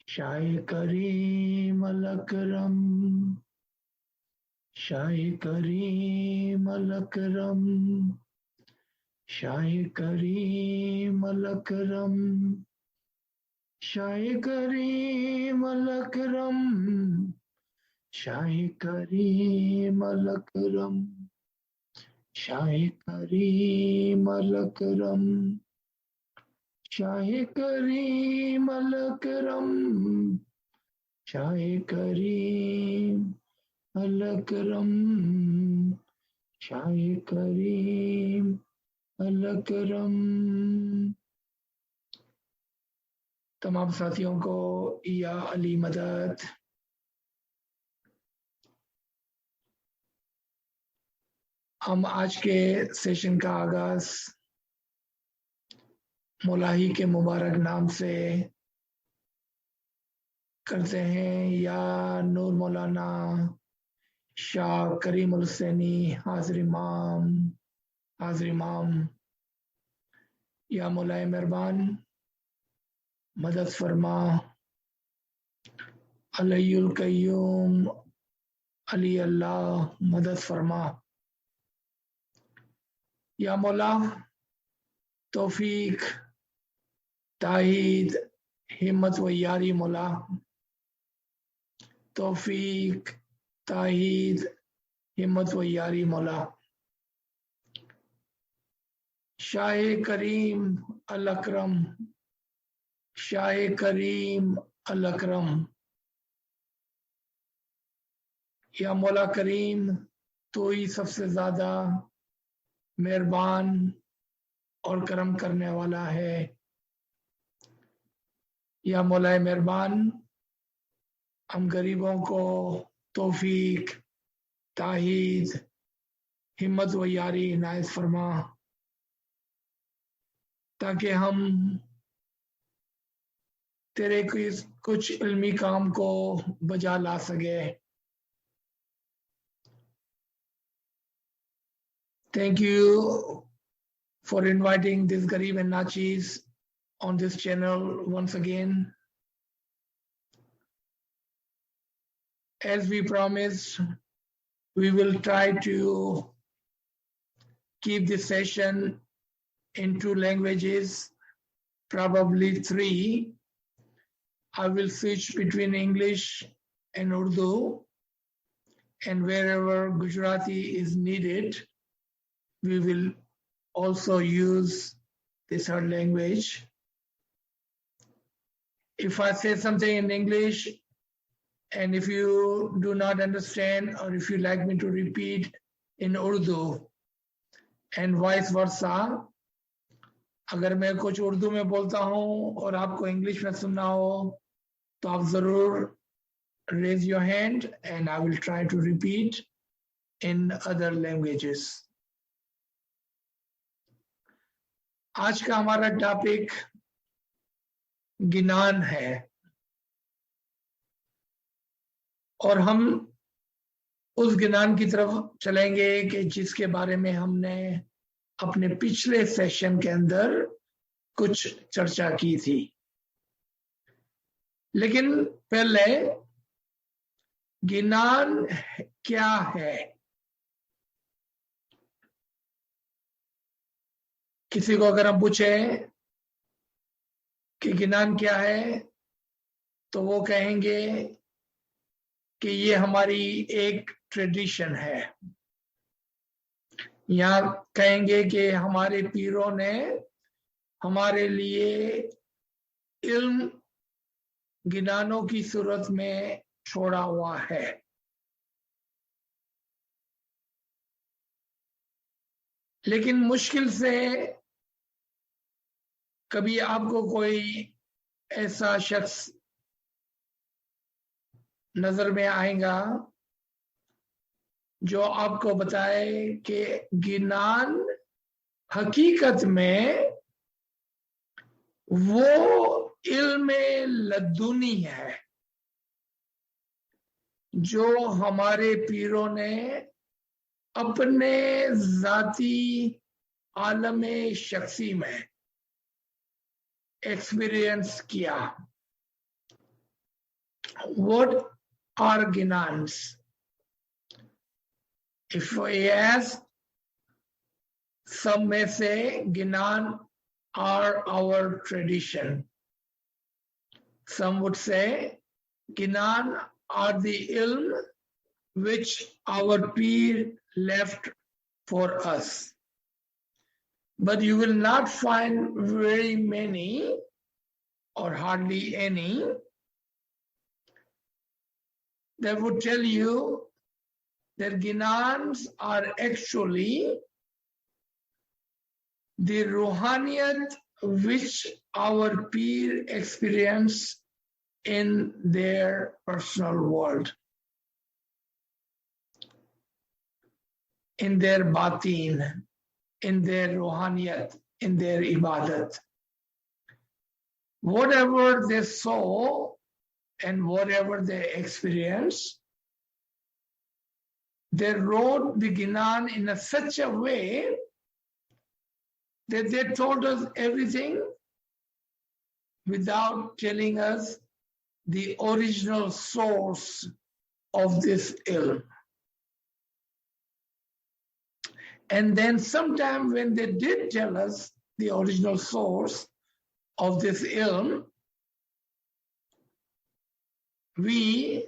शाह करीम अल अकरम, शाह करीम अल अकरम, शाह करीम अल अकरम, शाह करीम अल अकरम, शाह करीम अल अकरम, शाह करीम अल अकरम, शाह करीम अल अकरम, शाह करीम अल अकरम, शाह करीम अल अकरम। तमाम साथियों को या अली मदद। हम आज के सेशन का आगाज मौलाही के मुबारक नाम से करते हैं। या नूर मौलाना शाह करीम उल हुसैनी हाजिर इमाम, हाजिर इमाम। या मौलाए मेहरबान मदद फरमा, अलीयुल कय्यूम, अली अल्लाह मदद फरमा। या मौला तौफीक, ताईद, हिम्मत व यारी मौला, तौफीक, ताईद, हिम्मत व यारी मौला। शाह करीम अल अकरम, शाह करीम अल अकरम। या मौला करीम, तो ही सबसे ज्यादा मेहरबान और करम करने वाला है। या मौलाए मेहरबान, हम गरीबों को तौफीक, ताहीद, हिम्मत व यारी इनायत फरमा, ताकि हम तेरे कुछ इल्मी काम को बजा ला सके। Thank you for inviting this Garib and Nachis on this channel once again. As we promised, we will try to keep this session in 2 languages, probably 3. I will switch between English and Urdu, and wherever Gujarati is needed, we will also use this third language. If I say something in English, and if you do not understand, or if you like me to repeat in Urdu, and vice versa, अगर मैं कुछ उर्दू में बोलता हूँ और आपको English में सुनना हो, तो आप जरूर raise your hand and I will try to repeat in other languages. आज का हमारा टॉपिक गिनान है और हम उस गिनान की तरफ चलेंगे कि जिसके बारे में हमने अपने पिछले सेशन के अंदर कुछ चर्चा की थी। लेकिन पहले गिनान क्या है? किसी को अगर हम पूछे कि गिनान क्या है, तो वो कहेंगे कि ये हमारी एक ट्रेडिशन है, या कहेंगे कि हमारे पीरों ने हमारे लिए इल्म गिनानों की सूरत में छोड़ा हुआ है। लेकिन मुश्किल से कभी आपको कोई ऐसा शख्स नजर में आएगा जो आपको बताए कि गिनान हकीकत में वो इल्म लदुनी है जो हमारे पीरों ने अपने जाती आलम शख्सी में एक्सपीरियंस किया। What are ginans? If we ask, some may say ginan are our tradition. Some would say ginan are the ilm which our peer left for us. But you will not find very many or hardly any that would tell you that ginans are actually the ruhaniyat which our peer experience in their personal world, in their batin, in their ruhaniyat, in their ibadat. Whatever they saw and whatever they experienced, they wrote the ginan in such a way that they told us everything without telling us the original source of this ilm. And then sometime when they did tell us the original source of this ilm, we,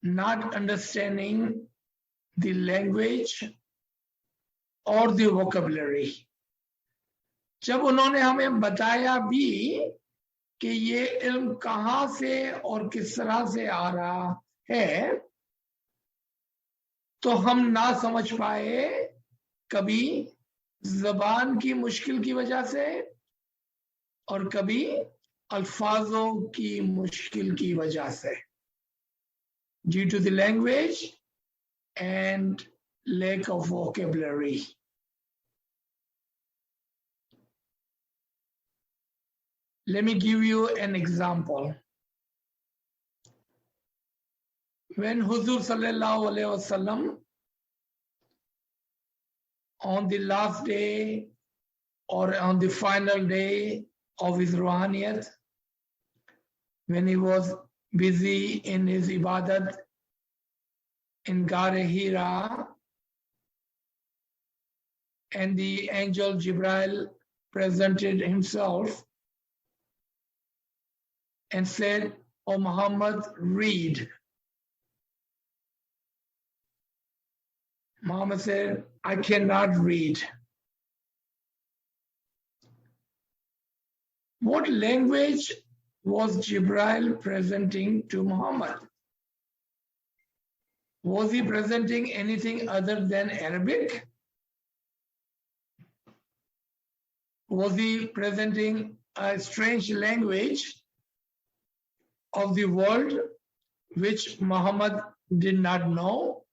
not understanding the language or the vocabulary, जब उन्होंने हमें बताया भी कि ये इल्म कहाँ से और किस तरह से आ रहा है, तो हम ना समझ पाए, कभी ज़बान की मुश्किल की वजह से और कभी अल्फाजों की मुश्किल की वजह से, due to the language and lack of vocabulary. Let me give you an example. When Huzur sallallahu alaihi wasallam on the last day or on the final day of his ruhaniyat, when he was busy in his ibadat in Gare Hira, and the angel Jibril presented himself and said, "O Muhammad, read." Muhammad said, "I cannot read." What language was Jibril presenting to Muhammad? Was he presenting anything other than Arabic? Was he presenting a strange language of the world which Muhammad did not know?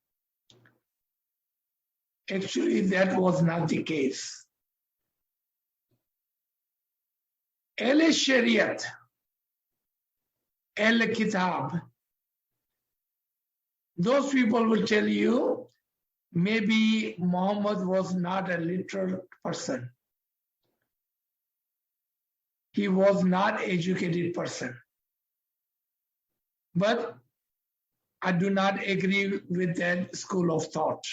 Actually, that was not the case. Al-Shariat, Al-Kitab, those people will tell you maybe Muhammad was not a literate person. He was not an educated person. But I do not agree with that school of thought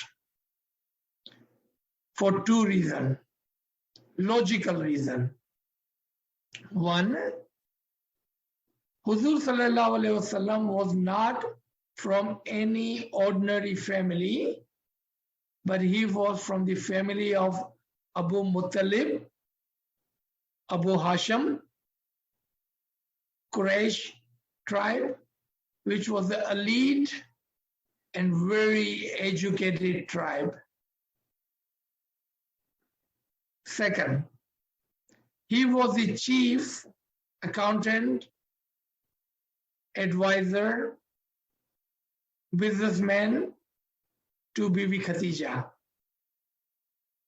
for two reasons. Logical reason. One, Huzur sallallahu alaihi wasallam was not from any ordinary family, but he was from the family of Abu Muttalib, Abu Hashim, Quraysh tribe, which was the elite and very educated tribe. Second, he was the chief accountant, advisor, businessman to Bibi Khadija.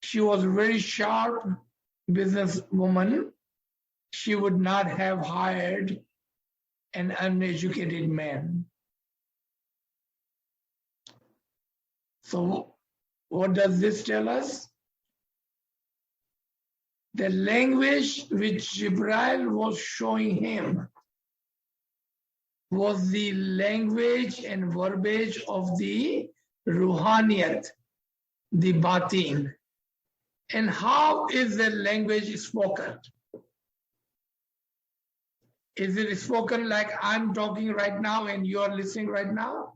She was a very sharp businesswoman. She would not have hired an uneducated man. So what does this tell us? The language which Jibril was showing him was the language and verbiage of the ruhaniyat, the batin. And how is that language spoken? Is it spoken like I'm talking right now and you are listening right now?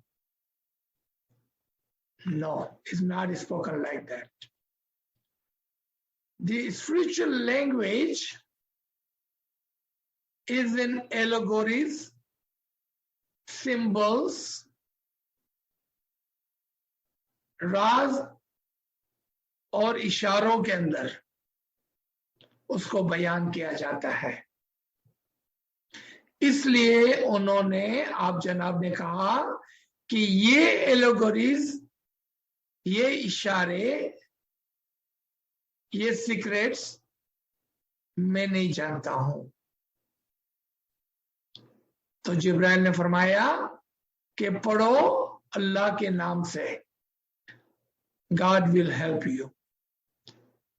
No, it's not spoken like that. The spiritual language is in allegories, symbols, राज और इशारों के अंदर उसको बयान किया जाता है। इसलिए उन्होंने, आप जनाब ने कहा कि ये एलोगोरीज, ये इशारे, ये सीक्रेट्स मैं नहीं जानता हूं। तो जिब्राइल ने फरमाया कि पढ़ो अल्लाह के नाम से, God will help you.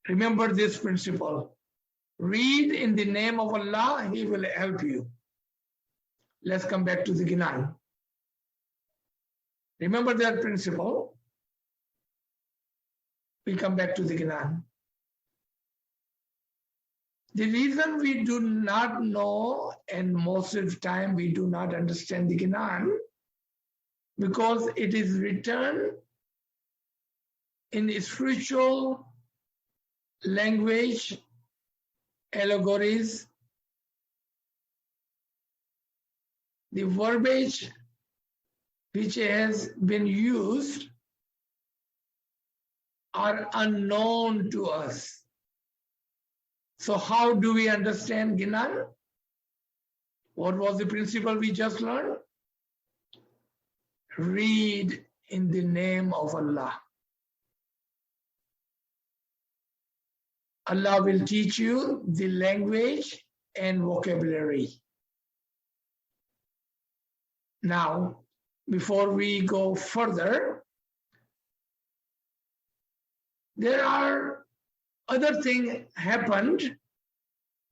Remember this principle. Read in the name of Allah, He will help you. Let's come back to the Ginan. Remember that principle. We come back to the Ginan. The reason we do not know, and most of the time we do not understand the Ginan, because it is written in spiritual language, allegories, the verbiage which has been used are unknown to us. So how do we understand Ginan? What was the principle we just learned? Read in the name of Allah. Allah will teach you the language and vocabulary. Now, before we go further, there are other things happened,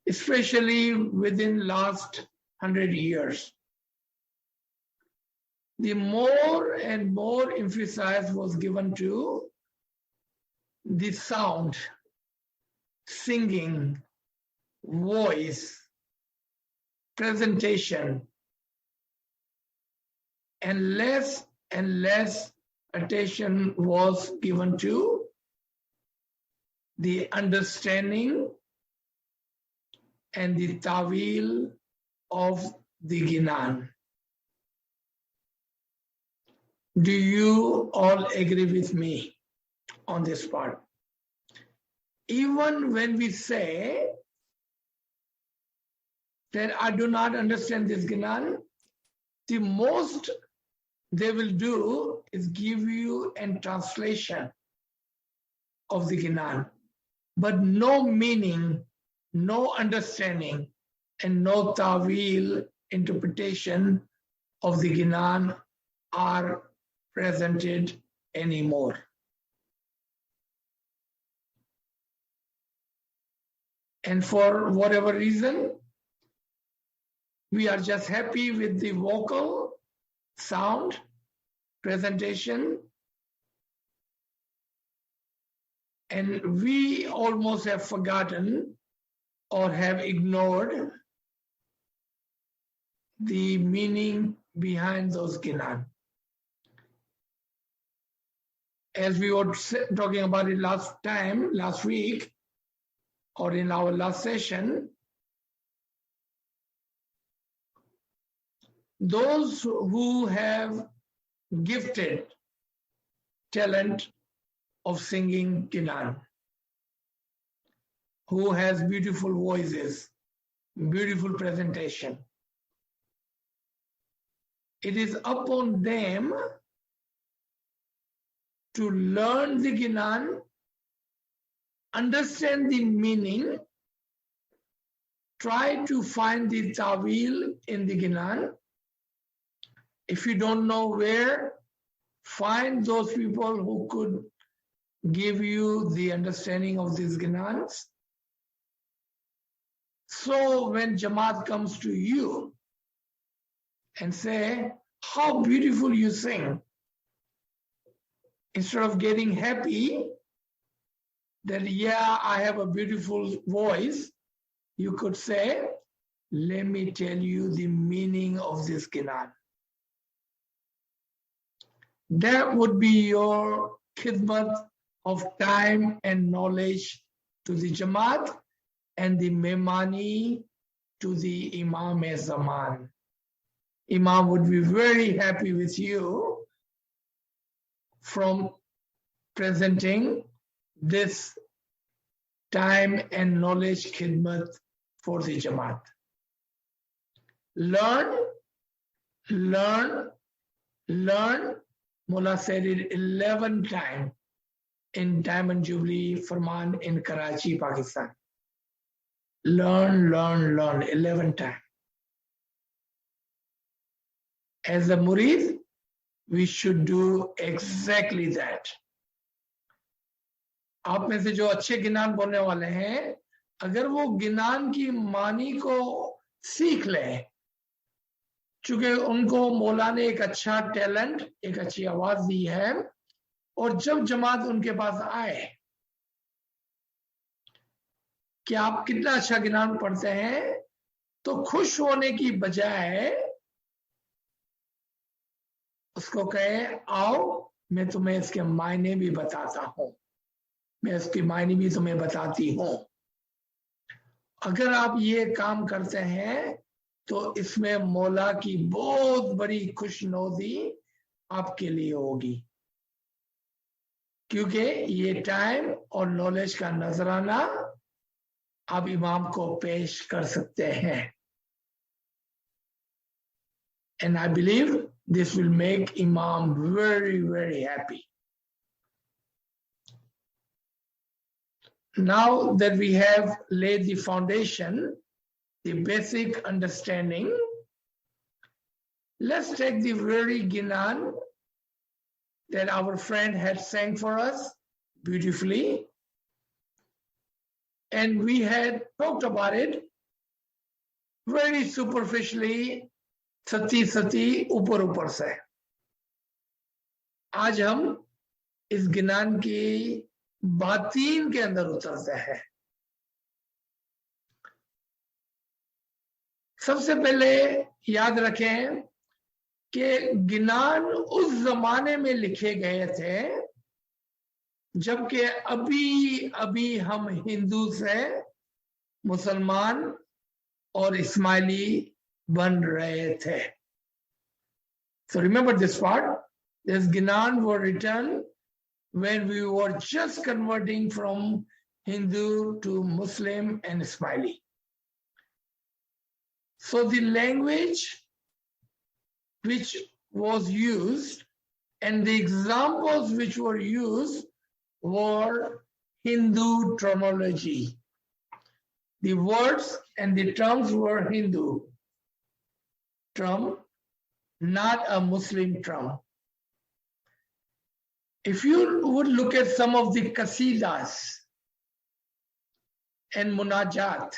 especially within last 100 years. The more and more emphasis was given to the sound, singing, voice, presentation, and less attention was given to the understanding and the tawil of the Ginan. Do you all agree with me on this part? Even when we say that I do not understand this Ginan, the most they will do is give you a translation of the Ginan, but no meaning, no understanding, and no tawil interpretation of the Ginan are presented anymore. And for whatever reason, we are just happy with the vocal, sound, presentation, and we almost have forgotten or have ignored the meaning behind those Ginan. As we were talking about it last week, or in our last session, those who have gifted talent of singing Ginan, who has beautiful voices, beautiful presentation, it is upon them to learn the Ginan, understand the meaning, try to find the tawil in the Ginan. If you don't know where, find those people who could give you the understanding of these Ginans. So when Jamaat comes to you and say, how beautiful you sing. Instead of getting happy that, yeah, I have a beautiful voice, you could say, let me tell you the meaning of this Ginan. That would be your khidmat of time and knowledge to the Jamaat and the Memani to the Imam Zaman. Imam would be very happy with you from presenting this time and knowledge khidmat for the Jamaat. Learn, learn, learn. Mullah said it 11 times in Diamond Jubilee Farman in Karachi, Pakistan. Learn, learn, learn 11 times. As a murid, we should do exactly that. आप में से जो अच्छे गिनान बोलने वाले हैं, अगर वो गिनान की मानी को सीख लें, चूंकि उनको मौला ने एक अच्छा टैलेंट, एक अच्छी आवाज दी है, और जब जमात उनके पास आए कि आप कितना अच्छा गिनान पढ़ते हैं, तो खुश होने की बजाय उसको कहे, आओ मैं तुम्हें इसके मायने भी बताता हूं, मैं इसके मायने भी तुम्हें बताती हूं। अगर आप ये काम करते हैं तो इसमें मौला की बहुत बड़ी खुशनुदी आपके लिए होगी, क्योंकि ये टाइम और नॉलेज का नजराना आप इमाम को पेश कर सकते हैं। And I believe this will make Imam very, very happy. Now that we have laid the foundation, the basic understanding, let's take the very Ginan that our friend had sang for us beautifully. And we had talked about it very superficially, सती सती ऊपर ऊपर से। आज हम इस गिनान की बातीन के अंदर उतरते हैं। सबसे पहले याद रखें कि गिनान उस जमाने में लिखे गए थे जबकि अभी अभी हम हिंदू से मुसलमान और इस्माइली बन रहे थे। So remember this part. This Ginan were written when we were just converting from Hindu to Muslim and Ismaili. So the language which was used and the examples which were used were Hindu terminology. The words and the terms were Hindu term, not a Muslim term. If you would look at some of the qasidas and munajat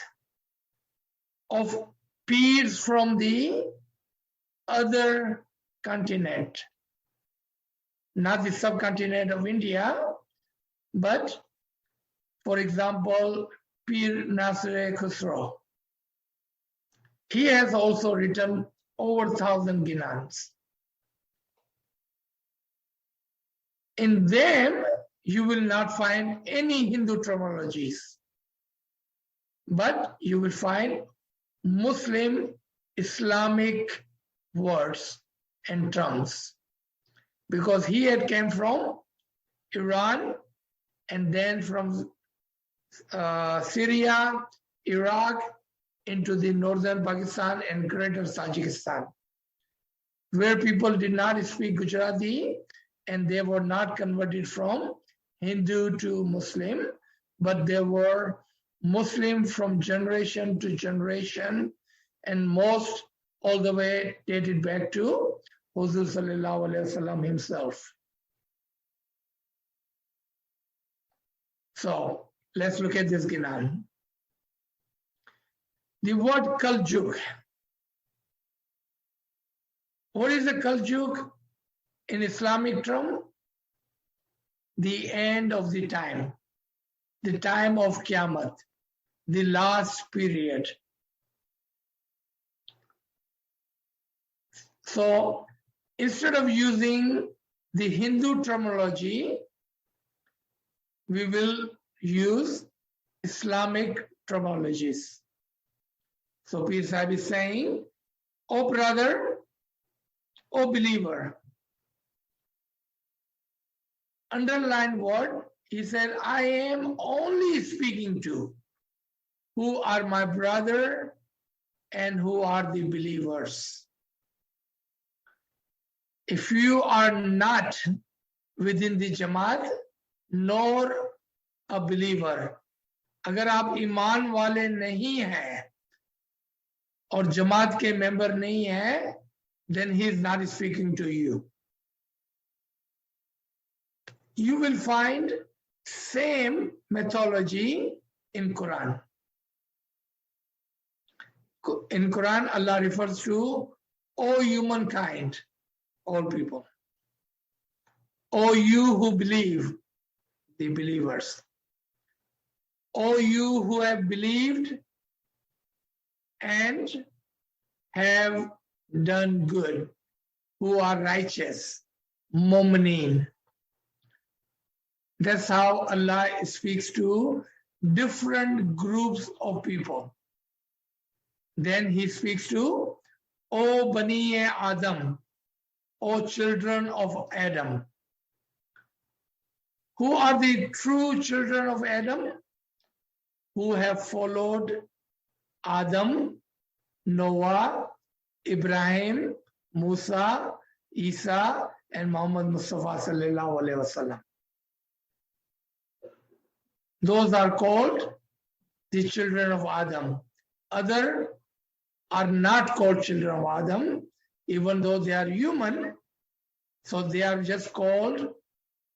of peers from the other continent, not the subcontinent of India, but for example, Pir Nasir Khusro. He has also written over 1,000 Ginans. In them, you will not find any Hindu terminologies, but you will find Muslim Islamic words and terms, because he had came from Iran and then from Syria, Iraq, into the northern Pakistan and greater Tajikistan, where people did not speak Gujarati and they were not converted from Hindu to Muslim, but they were Muslim from generation to generation, and most all the way dated back to Huzur Sallallahu Alaihi Wasallam himself. So let's look at this Ginan. The word Kaljug What is the Kaljug in Islamic term? The end of the time of Qiyamah, the last period. So instead of using the Hindu terminology, we will use Islamic terminologies. So Pir Sahib is saying, "Oh brother, oh believer." Underline word, he said, "I am only speaking to who are my brother and who are the believers. If you are not within the Jamaat nor a believer, अगर आप ईमान वाले नहीं हैं और जमात के member नहीं हैं, then he is not speaking to you. You will find same methodology in Quran. In Quran, Allah refers to O humankind, all people. O you who believe, the believers. O you who have believed and have done good, who are righteous, mu'mineen. That's how Allah speaks to different groups of people. Then he speaks to, O Bani Adam, O children of Adam. Who are the true children of Adam? Who have followed Adam, Noah, Ibrahim, Musa, Isa, and Muhammad Mustafa sallallahu alaihi wasallam. Those are called the children of Adam. Other are not called children of Adam, even though they are human. So they are just called,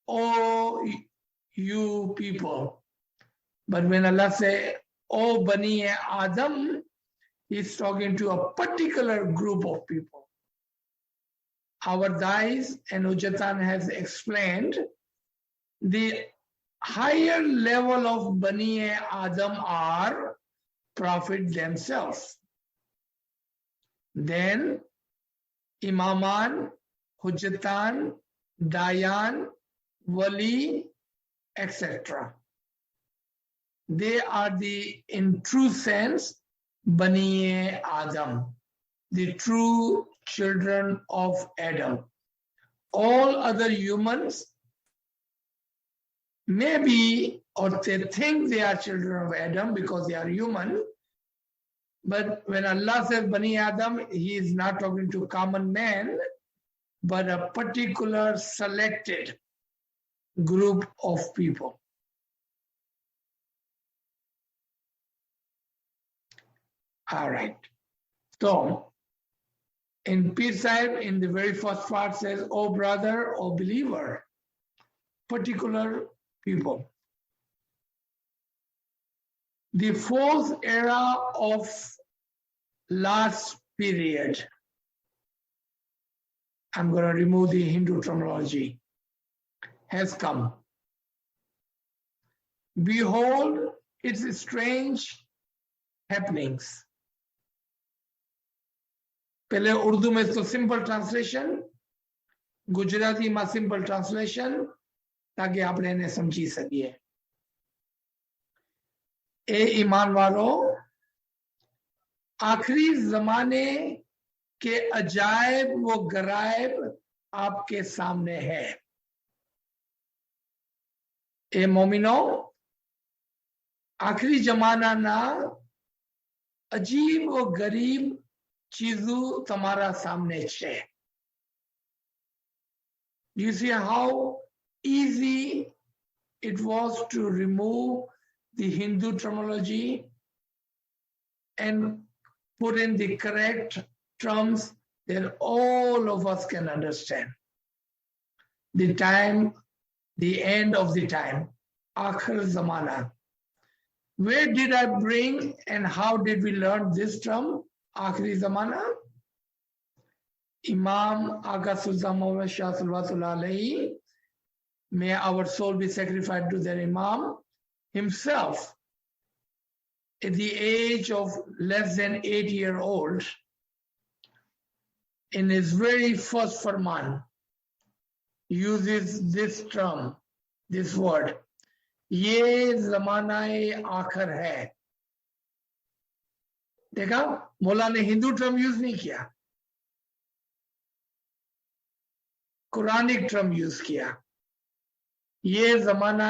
O you people. But when Allah says, O Bani Adam, He's talking to a particular group of people. Our Dais and Ujjatan has explained the higher level of Bani Adam are Prophet themselves. Then Imaman, Hujjatan, Dayan, Wali, etc. They are the, in true sense, Bani Adam, the true children of Adam. All other humans maybe, or they think they are children of Adam because they are human. But when Allah says Bani Adam, He is not talking to common man, but a particular selected group of people. All right. So, in Pir Sahib, in the very first part says, O brother, O believer, particular people. The fourth era of last period, I'm going to remove the Hindu terminology, has come. Behold its strange happenings. पहले उर्दू में तो simple translation, Gujarati में simple translation, ताकि आपने इन्हें समझी सकिए। ए ईमान वालों, आखिरी जमाने के अजायब व गरायब आपके सामने है। ए मोमिनो, आखिरी जमाना ना अजीब व गरीब चीजों तुम्हारा सामने है। You see how easy it was to remove the Hindu terminology and put in the correct terms that all of us can understand. The time, the end of the time, Akhir Zamana. Where did I bring and how did we learn this term, Akhiri Zamana? Imam Aga Sultan Muhammad Shah Salawatullah Alayhi, may our soul be sacrificed to their Imam himself, at the age of less than 8-year-old, in his very first farman, uses this term, this word, ये ज़माना आखिर है. देखा, मौला ने Hindu term use नहीं किया, Quranic term use किया. ये ज़माना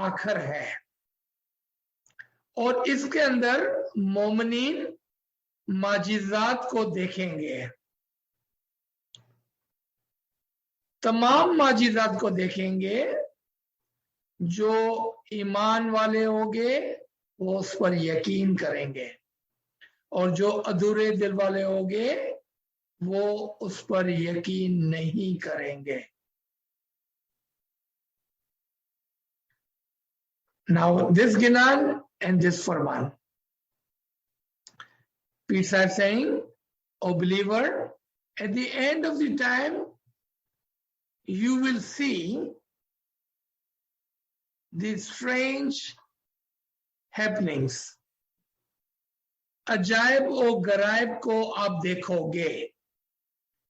आखिर है और इसके अंदर मोमिनीन माजिज़ात को देखेंगे, तमाम माजिज़ात को देखेंगे. जो ईमान वाले होंगे वो उस पर यकीन करेंगे और जो अधूरे दिल वाले होंगे वो उस पर यकीन नहीं करेंगे. Now this Ginan and this Farman. Pir Sahib saying, O believer, at the end of the time you will see these strange happenings. अजायब और गरायब को आप देखोगे.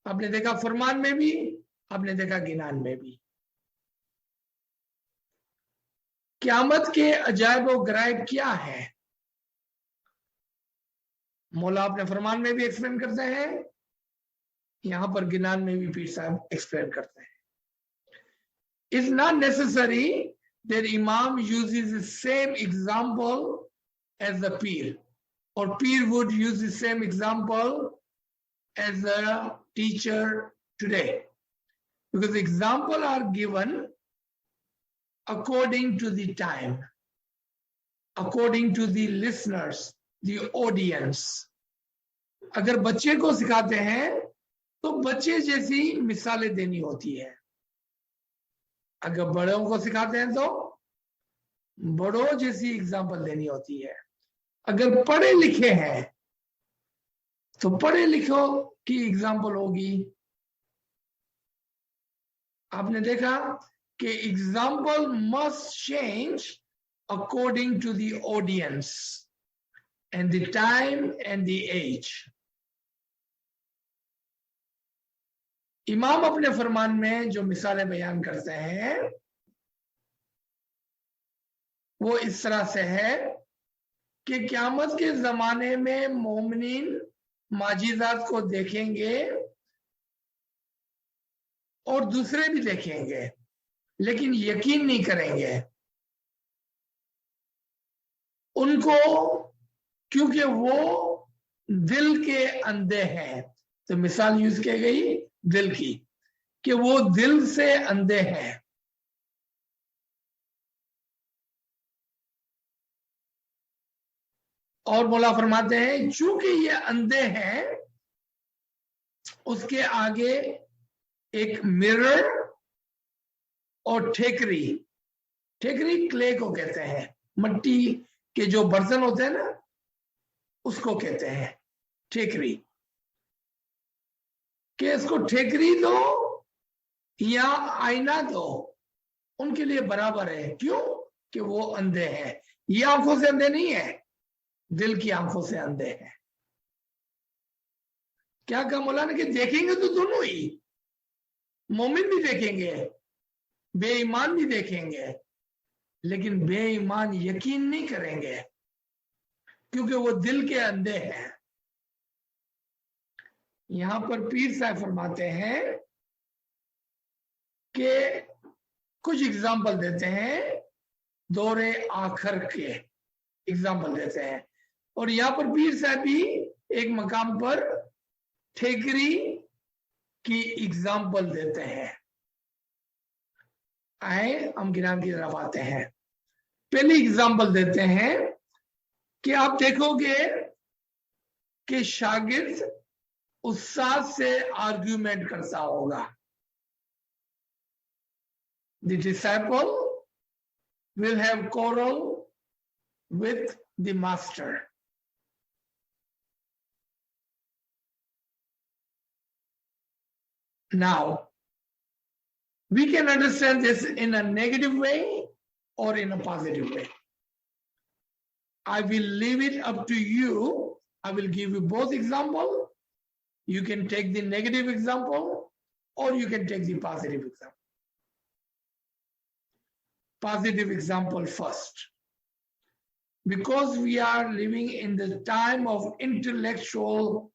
आपने देखा फरमान में भी, आपने देखा गिनान में भी. क़यामत के अजायब और गरायब क्या है? मौला अपने फरमान में भी एक्सप्लेन करते हैं, यहां पर गिनान में भी पीर साहब एक्सप्लेन करते हैं. It's not necessary that Imam uses the same example as the Pir, or Pir would use the same example as a teacher today, because examples are given according to the time, according to the listeners, the audience. अगर बच्चे को सिखाते हैं तो बच्चे जैसी मिसालें देनी होती है. अगर बड़ों को सिखाते हैं तो बड़ों जैसी एग्जाम्पल देनी होती है. अगर पढ़े लिखे हैं तो पढ़े लिखो की एग्जाम्पल होगी. आपने देखा कि example must change according to the audience and the time and the age. इमाम अपने फरमान में जो मिसालें बयान करते हैं वो इस तरह से है कि क़यामत के ज़माने में मोमिनीन माजिज़ात को देखेंगे और दूसरे भी देखेंगे, लेकिन यकीन नहीं करेंगे उनको, क्योंकि वो दिल के अंधे हैं. तो मिसाल यूज की गई दिल की, कि वो दिल से अंधे हैं. और मौला फरमाते हैं चूंकि ये अंधे हैं, उसके आगे एक मिरर और ठेकरी, ठेकरी क्ले को कहते हैं, मिट्टी के जो बर्तन होते हैं ना उसको कहते हैं ठेकरी. कि इसको ठेकरी दो या आईना दो, उनके लिए बराबर है. क्यों? कि वो अंधे हैं. ये आंखों से अंधे नहीं है, दिल की आंखों से अंधे हैं. क्या कहा मौला ने कि देखेंगे तो दोनों ही, मोमिन भी देखेंगे, बेईमान भी देखेंगे, लेकिन बेईमान यकीन नहीं करेंगे क्योंकि वो दिल के अंधे हैं. यहां पर पीर साहब फरमाते हैं कि कुछ एग्जाम्पल देते हैं, दौरे आखिर के एग्जाम्पल देते हैं. और यहां पर पीर साहब भी एक मकाम पर ठेकरी की एग्जाम्पल देते हैं. आए हम गिनान की तरफ आते हैं. पहली एग्जाम्पल देते हैं कि आप देखोगे कि शागिर्द उस्ताद से आर्ग्यूमेंट करता होगा. The disciple will have quarrel with the master. Now, we can understand this in a negative way or in a positive way. I will leave it up to you. I will give you both examples. You can take the negative example or you can take the positive example. Positive example first. Because we are living in the time of intellectual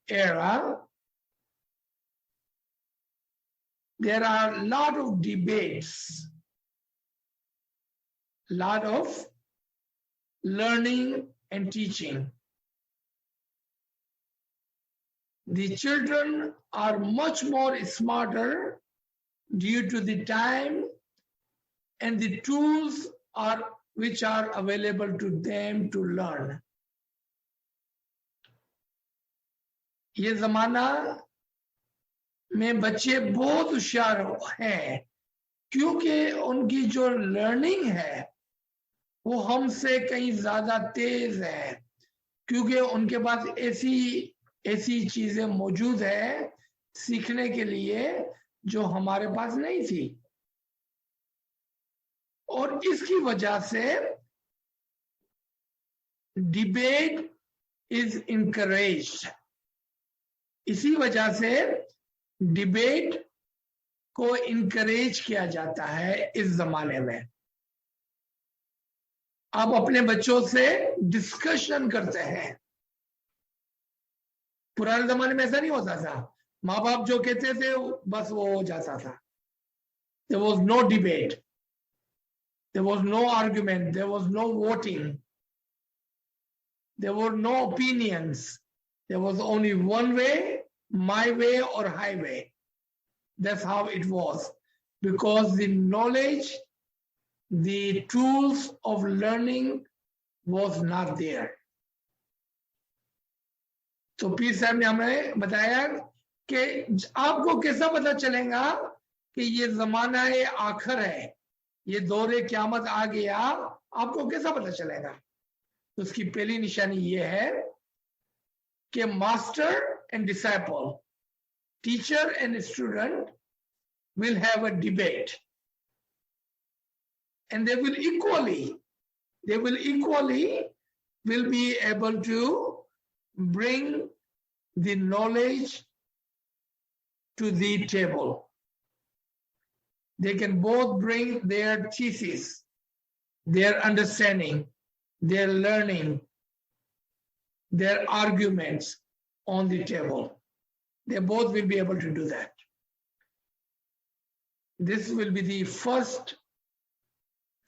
era, there are a lot of debates, a lot of learning and teaching. The children are much more smarter due to the time and the tools which are available to them to learn. ये जमाना में बच्चे बहुत होशियार हैं क्योंकि उनकी जो लर्निंग है वो हमसे कहीं ज्यादा तेज है, क्योंकि उनके पास ऐसी चीजें मौजूद है सीखने के लिए जो हमारे पास नहीं थी, और इसकी वजह से डिबेट इज इनकरेज्ड। इसी वजह से डिबेट को इनकरेज किया जाता है इस जमाने में। आप अपने बच्चों से डिस्कशन करते हैं। पुराने जमाने में ऐसा नहीं होता था, माँ बाप जो कहते थे बस वो हो जाता था। There was no debate, there was no argument, there was no voting, there were no opinions. There was only one way, my way or highway. That's how it was, because the knowledge, the tools of learning was not there. तो पीर साहब ने हमें बताया कि आपको कैसा पता चलेगा कि ये जमाना ये आखिर है, ये दौरे क़यामत आ गया, आपको कैसा पता चलेगा? तो उसकी पहली निशानी ये है कि master and disciple, teacher and student will have a debate, and they will equally be able to bring the knowledge to the table. They can both bring their thesis, their understanding, their learning, their arguments on the table. They both will be able to do that. This will be the first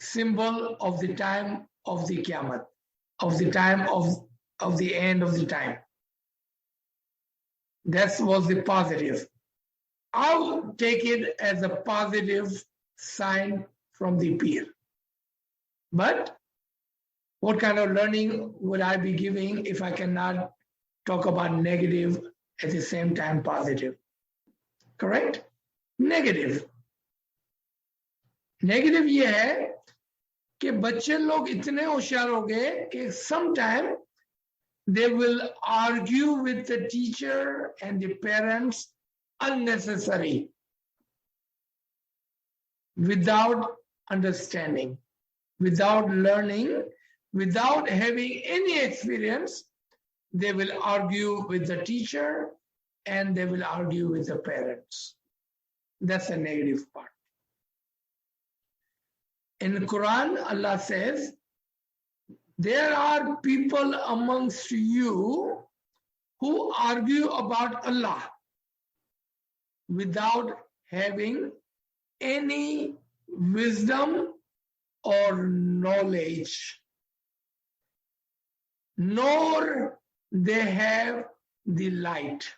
symbol of the time of the Qiyamah, of the time of the end of the time. That was the positive. I'll take it as a positive sign from the peer. But what kind of learning would I be giving if I cannot talk about negative at the same time positive? Correct? Negative. Negative ये है कि बच्चे लोग इतने होशियार हो गए कि sometime they will argue with the teacher and the parents unnecessary, without understanding, without learning, without having any experience. They will argue with the teacher and they will argue with the parents. That's a negative part. In the Quran, Allah says, there are people amongst you who argue about Allah without having any wisdom or knowledge, nor they have the light,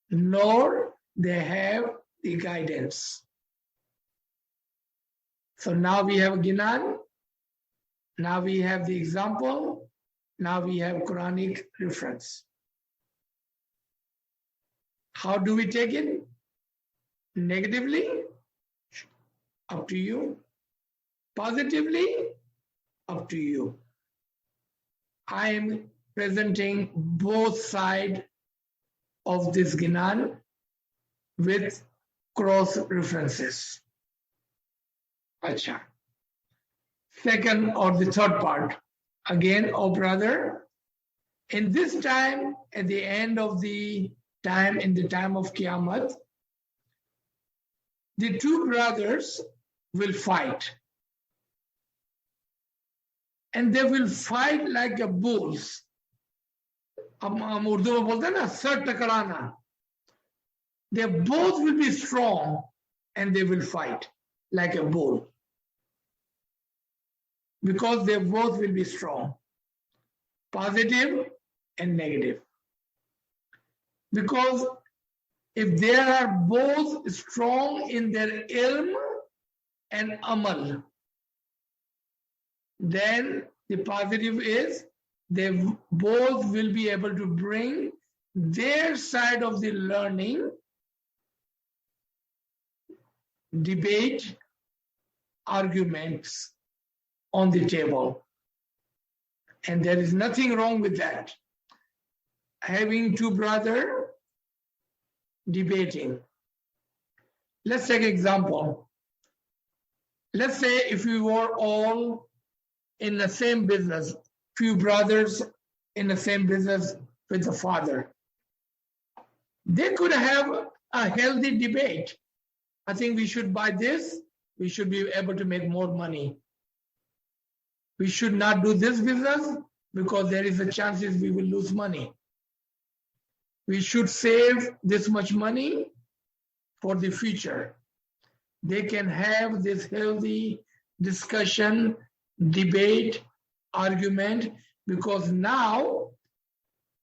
nor they have the guidance. So now we have Ginan, now we have the example, now we have Quranic reference. How do we take it? Negatively? Up to you. Positively? Up to you. I am presenting both sides of this Ginan with cross references. Acha. Second or the third part. Again, oh brother, in this time, at the end of the time, in the time of Qiyamah, the two brothers will fight. And they will fight like a bulls. हम उर्दू में बोलते हैं ना sir टकराना. They both will be strong and they will fight like a bull. Because they both will be strong. Positive and negative. Because if they are both strong in their ilm and amal, then the positive is they both will be able to bring their side of the learning, debate, arguments on the table. And there is nothing wrong with that. Having two brothers debating. Let's take an example. Let's say if we were all in the same business, few brothers in the same business with the father. They could have a healthy debate. I think we should buy this, we should be able to make more money. We should not do this business because there is a chance we will lose money. We should save this much money for the future. They can have this healthy discussion, debate, argument, because now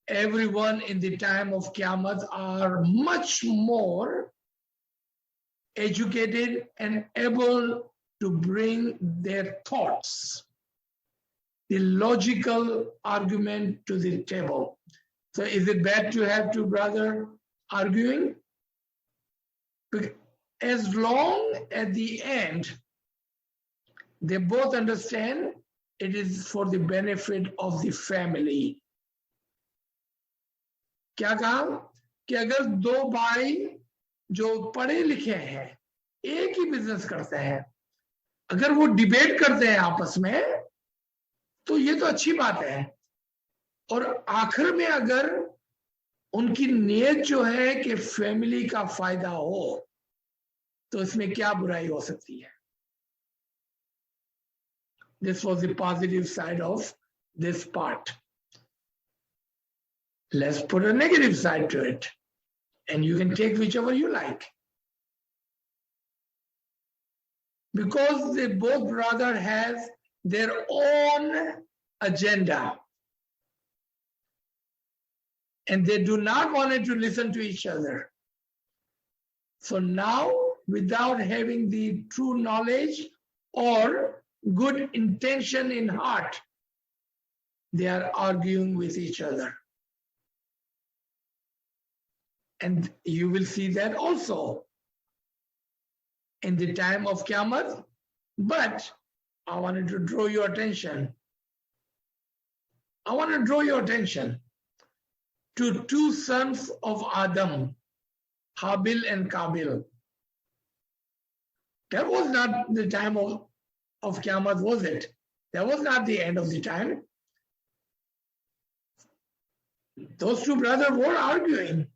everyone in the time of Qiyamah are much more educated and able to bring their thoughts, the logical argument to the table. So is it bad to have two brothers arguing? As long at the end, they both understand it is for the benefit of the family. क्या कहा कि अगर दो भाई जो पढ़े लिखे हैं एक ही बिजनेस करते हैं, अगर वो डिबेट करते हैं आपस में, तो ये तो अच्छी बात है. और आखिर में अगर उनकी नीयत जो है कि फैमिली का फायदा हो, तो इसमें क्या बुराई हो सकती है? This was the positive side of this part. Let's put a negative side to it, and you can take whichever you like. Because they both brothers have their own agenda, and they do not want to listen to each other. So now, without having the true knowledge or good intention in heart, they are arguing with each other. And you will see that also in the time of Qiyamah. But I wanted to draw your attention. I want to draw your attention to two sons of Adam, Habil and Qabil. That was not the time of Qiyamah, was it? That was not the end of the time. Those two brothers were arguing.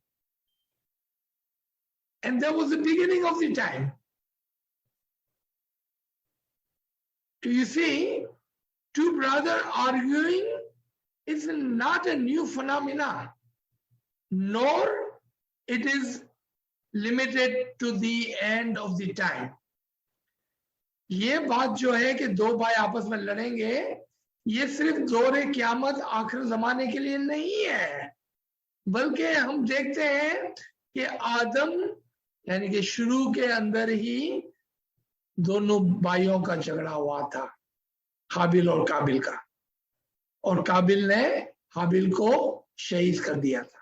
And that was the beginning of the time. Do you see? Two brothers arguing is not a new phenomenon, nor it is limited to the end of the time. ये बात जो है कि दो भाई आपस में लड़ेंगे, ये सिर्फ दौरे क़यामत आखिर ज़माने के लिए नहीं है, बल्कि हम देखते हैं कि आदम यानी कि शुरू के अंदर ही दोनों भाइयों का झगड़ा हुआ था, हाबिल और काबिल का, और काबिल ने हाबिल को शहीद कर दिया था.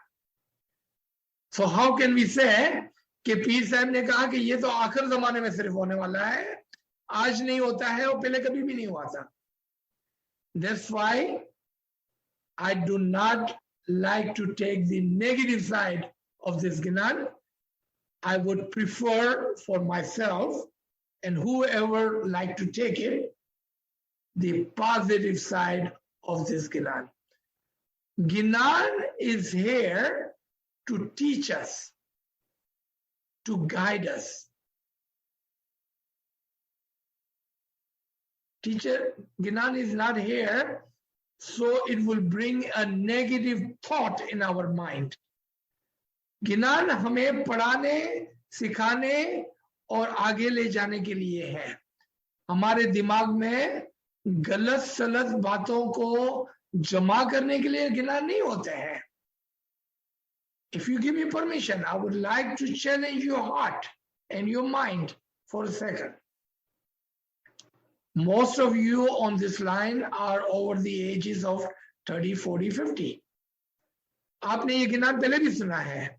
So how can we say कि पीर साहब ने कहा कि ये तो आखिर ज़माने में सिर्फ होने वाला है, आज नहीं होता है और पहले कभी भी नहीं हुआ था. That's why I do not like to take the negative side of this Gnan, I would prefer for myself and whoever like to take it, the positive side of this Gnan. Gnan is here to teach us, to guide us. Teacher, Gnan is not here, so it will bring a negative thought in our mind. Gnan हमें पढ़ाने, सिखाने और आगे ले जाने के लिए है. हमारे दिमाग में गलत सलत बातों को जमा करने के लिए गिनान नहीं होते हैं. If you give me permission, I would like to challenge your heart and your mind for a second. Most of you on this line are over the ages of 30, 40, 50. आपने ये गिनान पहले भी सुना है.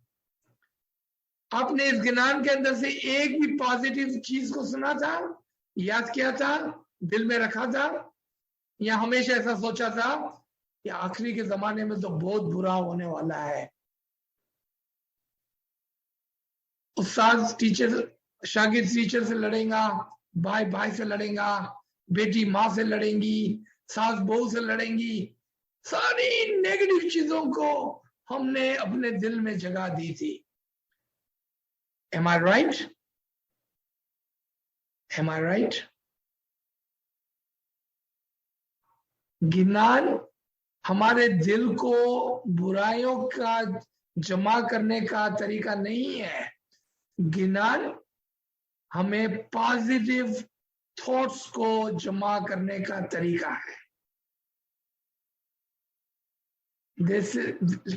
आपने इस गिनान के अंदर से एक भी पॉजिटिव चीज को सुना था, याद किया था, दिल में रखा था, या हमेशा ऐसा सोचा था कि आखिरी के जमाने में तो बहुत बुरा होने वाला है. उस्ताद टीचर, शागिर्द टीचर से लड़ेगा, भाई भाई से लड़ेगा, बेटी माँ से लड़ेंगी, सास बहू से लड़ेंगी. सारी नेगेटिव चीजों को हमने अपने दिल में जगा दी थी. Am I right? Am I right? गिनान हमारे दिल को बुराइयों का जमा करने का तरीका नहीं है. गिनान हमें पॉजिटिव थॉट्स को जमा करने का तरीका है.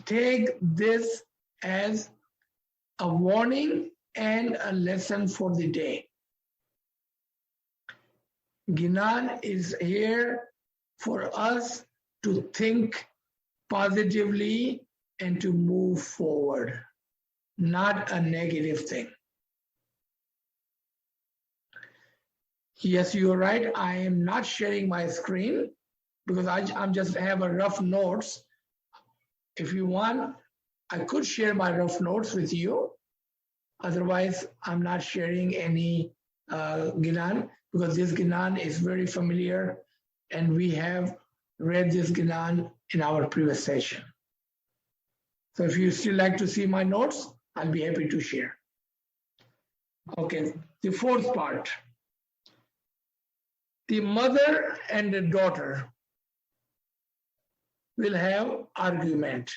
Take this as a warning and a lesson for the day. Gnan is here for us to think positively and to move forward, not a negative thing. Yes, you're right. I am not sharing my screen because I'm just have a rough notes. If you want, I could share my rough notes with you. Otherwise, I'm not sharing any Gnan because this Gnan is very familiar and we have read this Gnan in our previous session. So if you still like to see my notes, I'll be happy to share. Okay, the fourth part. The mother and the daughter will have argument.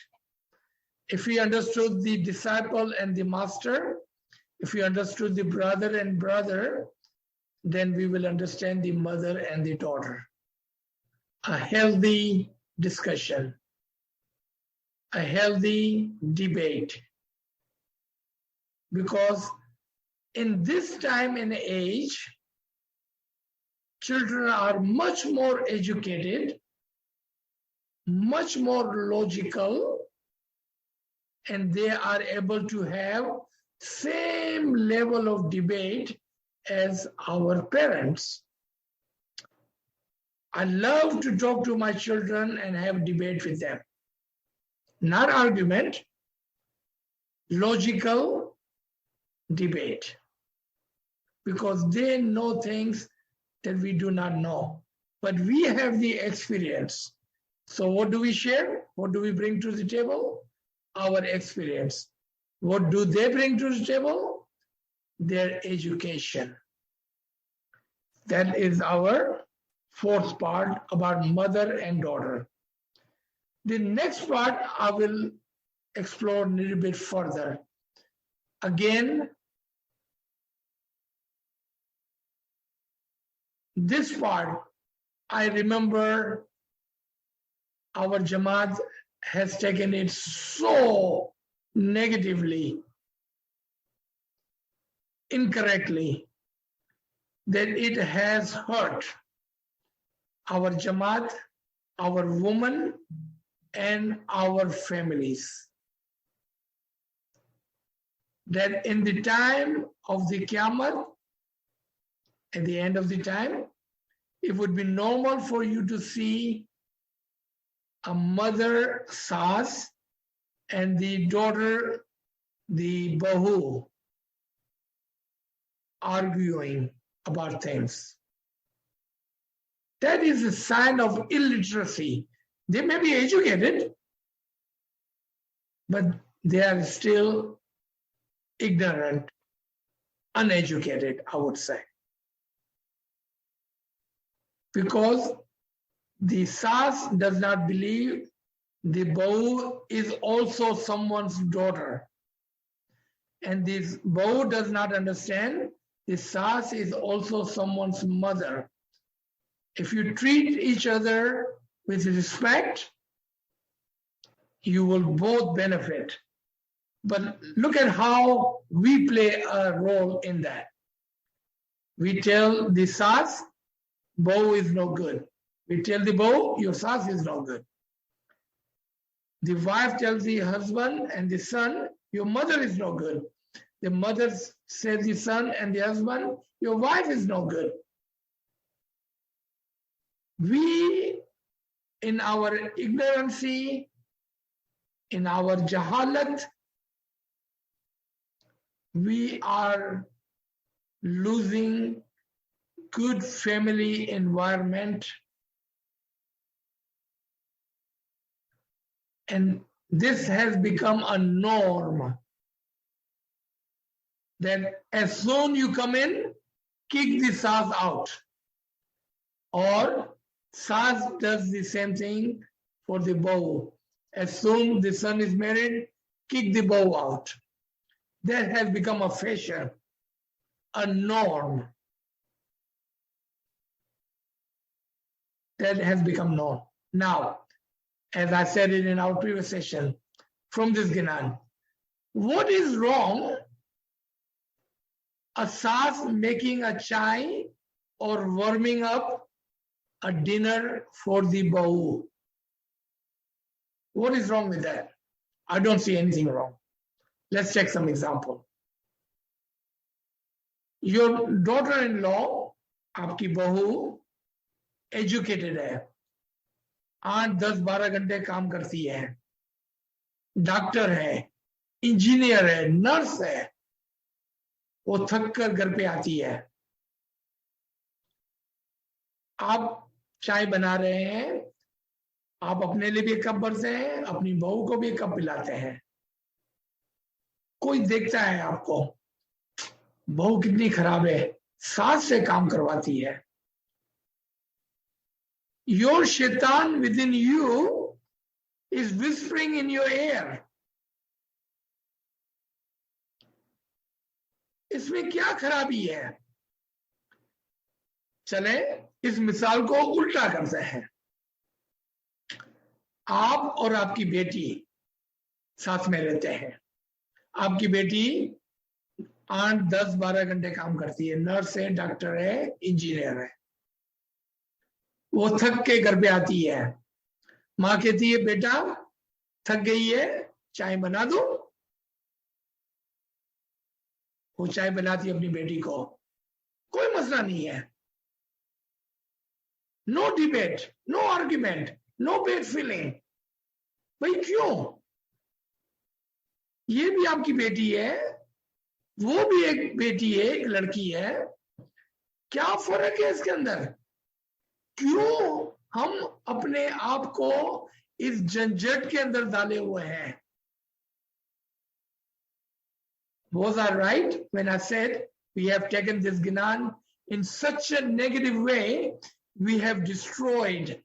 If we understood the disciple and the master, if we understood the brother and brother, then we will understand the mother and the daughter. A healthy discussion, a healthy debate. Because in this time and age, children are much more educated, much more logical, and they are able to have same level of debate as our parents. I love to talk to my children and have debate with them. Not argument, logical debate. Because they know things that we do not know. But we have the experience. So what do we share? What do we bring to the table? Our experience. What do they bring to the table? Their education. That is our fourth part about mother and daughter. The next part I will explore a little bit further. Again, this part, I remember our Jamaat has taken it so negatively, incorrectly, that it has hurt our Jamaat, our women, and our families. That in the time of the Qiyamah, at the end of the time, it would be normal for you to see a mother Saas and the daughter the bahu arguing about things. That is a sign of illiteracy. They may be educated, but they are still ignorant, uneducated, I would say. Because the sas does not believe the bahu is also someone's daughter. And this bahu does not understand the sas is also someone's mother. If you treat each other with respect, you will both benefit. But look at how we play a role in that. We tell the sas, bahu is no good. We tell the bahu, your sas is no good. The wife tells the husband and the son, your mother is no good. The mother says the son and the husband, your wife is no good. We, in our ignorancy, in our jahalat, we are losing good family environment. And this has become a norm that as soon you come in, kick the sas out. Or sas does the same thing for the bahu. As soon the son is married, kick the bahu out. That has become a fashion, a norm. That has become norm. Now, as I said it in our previous session, from this Gnan, what is wrong? A sas making a chai or warming up a dinner for the bahu. What is wrong with that? I don't see anything wrong. Let's take some example. Your daughter-in-law, आपकी बहू, educated है, 8-10-12 घंटे काम करती है, doctor है, engineer है, nurse है, वो थक कर घर पे आती है. आप चाय बना रहे हैं, आप अपने लिए भी एक कप भरते हैं, अपनी बहू को भी एक कप पिलाते हैं. कोई देखता है आपको, बहू कितनी खराब है, सास से काम करवाती है. Your shaitan within you is whispering in your ear. इसमें क्या खराबी है? चले इस मिसाल को उल्टा करते हैं. आप और आपकी बेटी साथ में रहते हैं. आपकी बेटी 8-10-12 घंटे काम करती है, नर्स है, डॉक्टर है, इंजीनियर है. वो थक के घर पे आती है. माँ कहती है बेटा थक गई है, चाय बना दो. वो चाय बनाती है अपनी बेटी को, कोई मसला नहीं है. No debate, no argument, no bad feeling. भाई क्यों? ये भी आपकी बेटी है, वो भी एक बेटी है, एक लड़की है. क्या फर्क है इसके अंदर? क्यों हम अपने आप को इस झंझट के अंदर डाले हुए हैं? Was I right when I said we have taken this Gnan in such a negative way? We have destroyed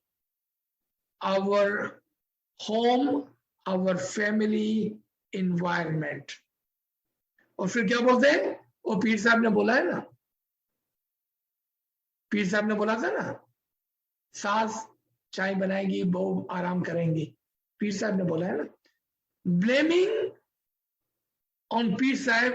our home, our family environment. और फिर क्या बोलते हैं? वो पीर साहब ने बोला है ना, पीर साहब ने बोला था ना, सास चाय बनाएगी, बहू आराम करेंगी. पीर साहब ने बोला है ना. Blaming on Pir Sahib,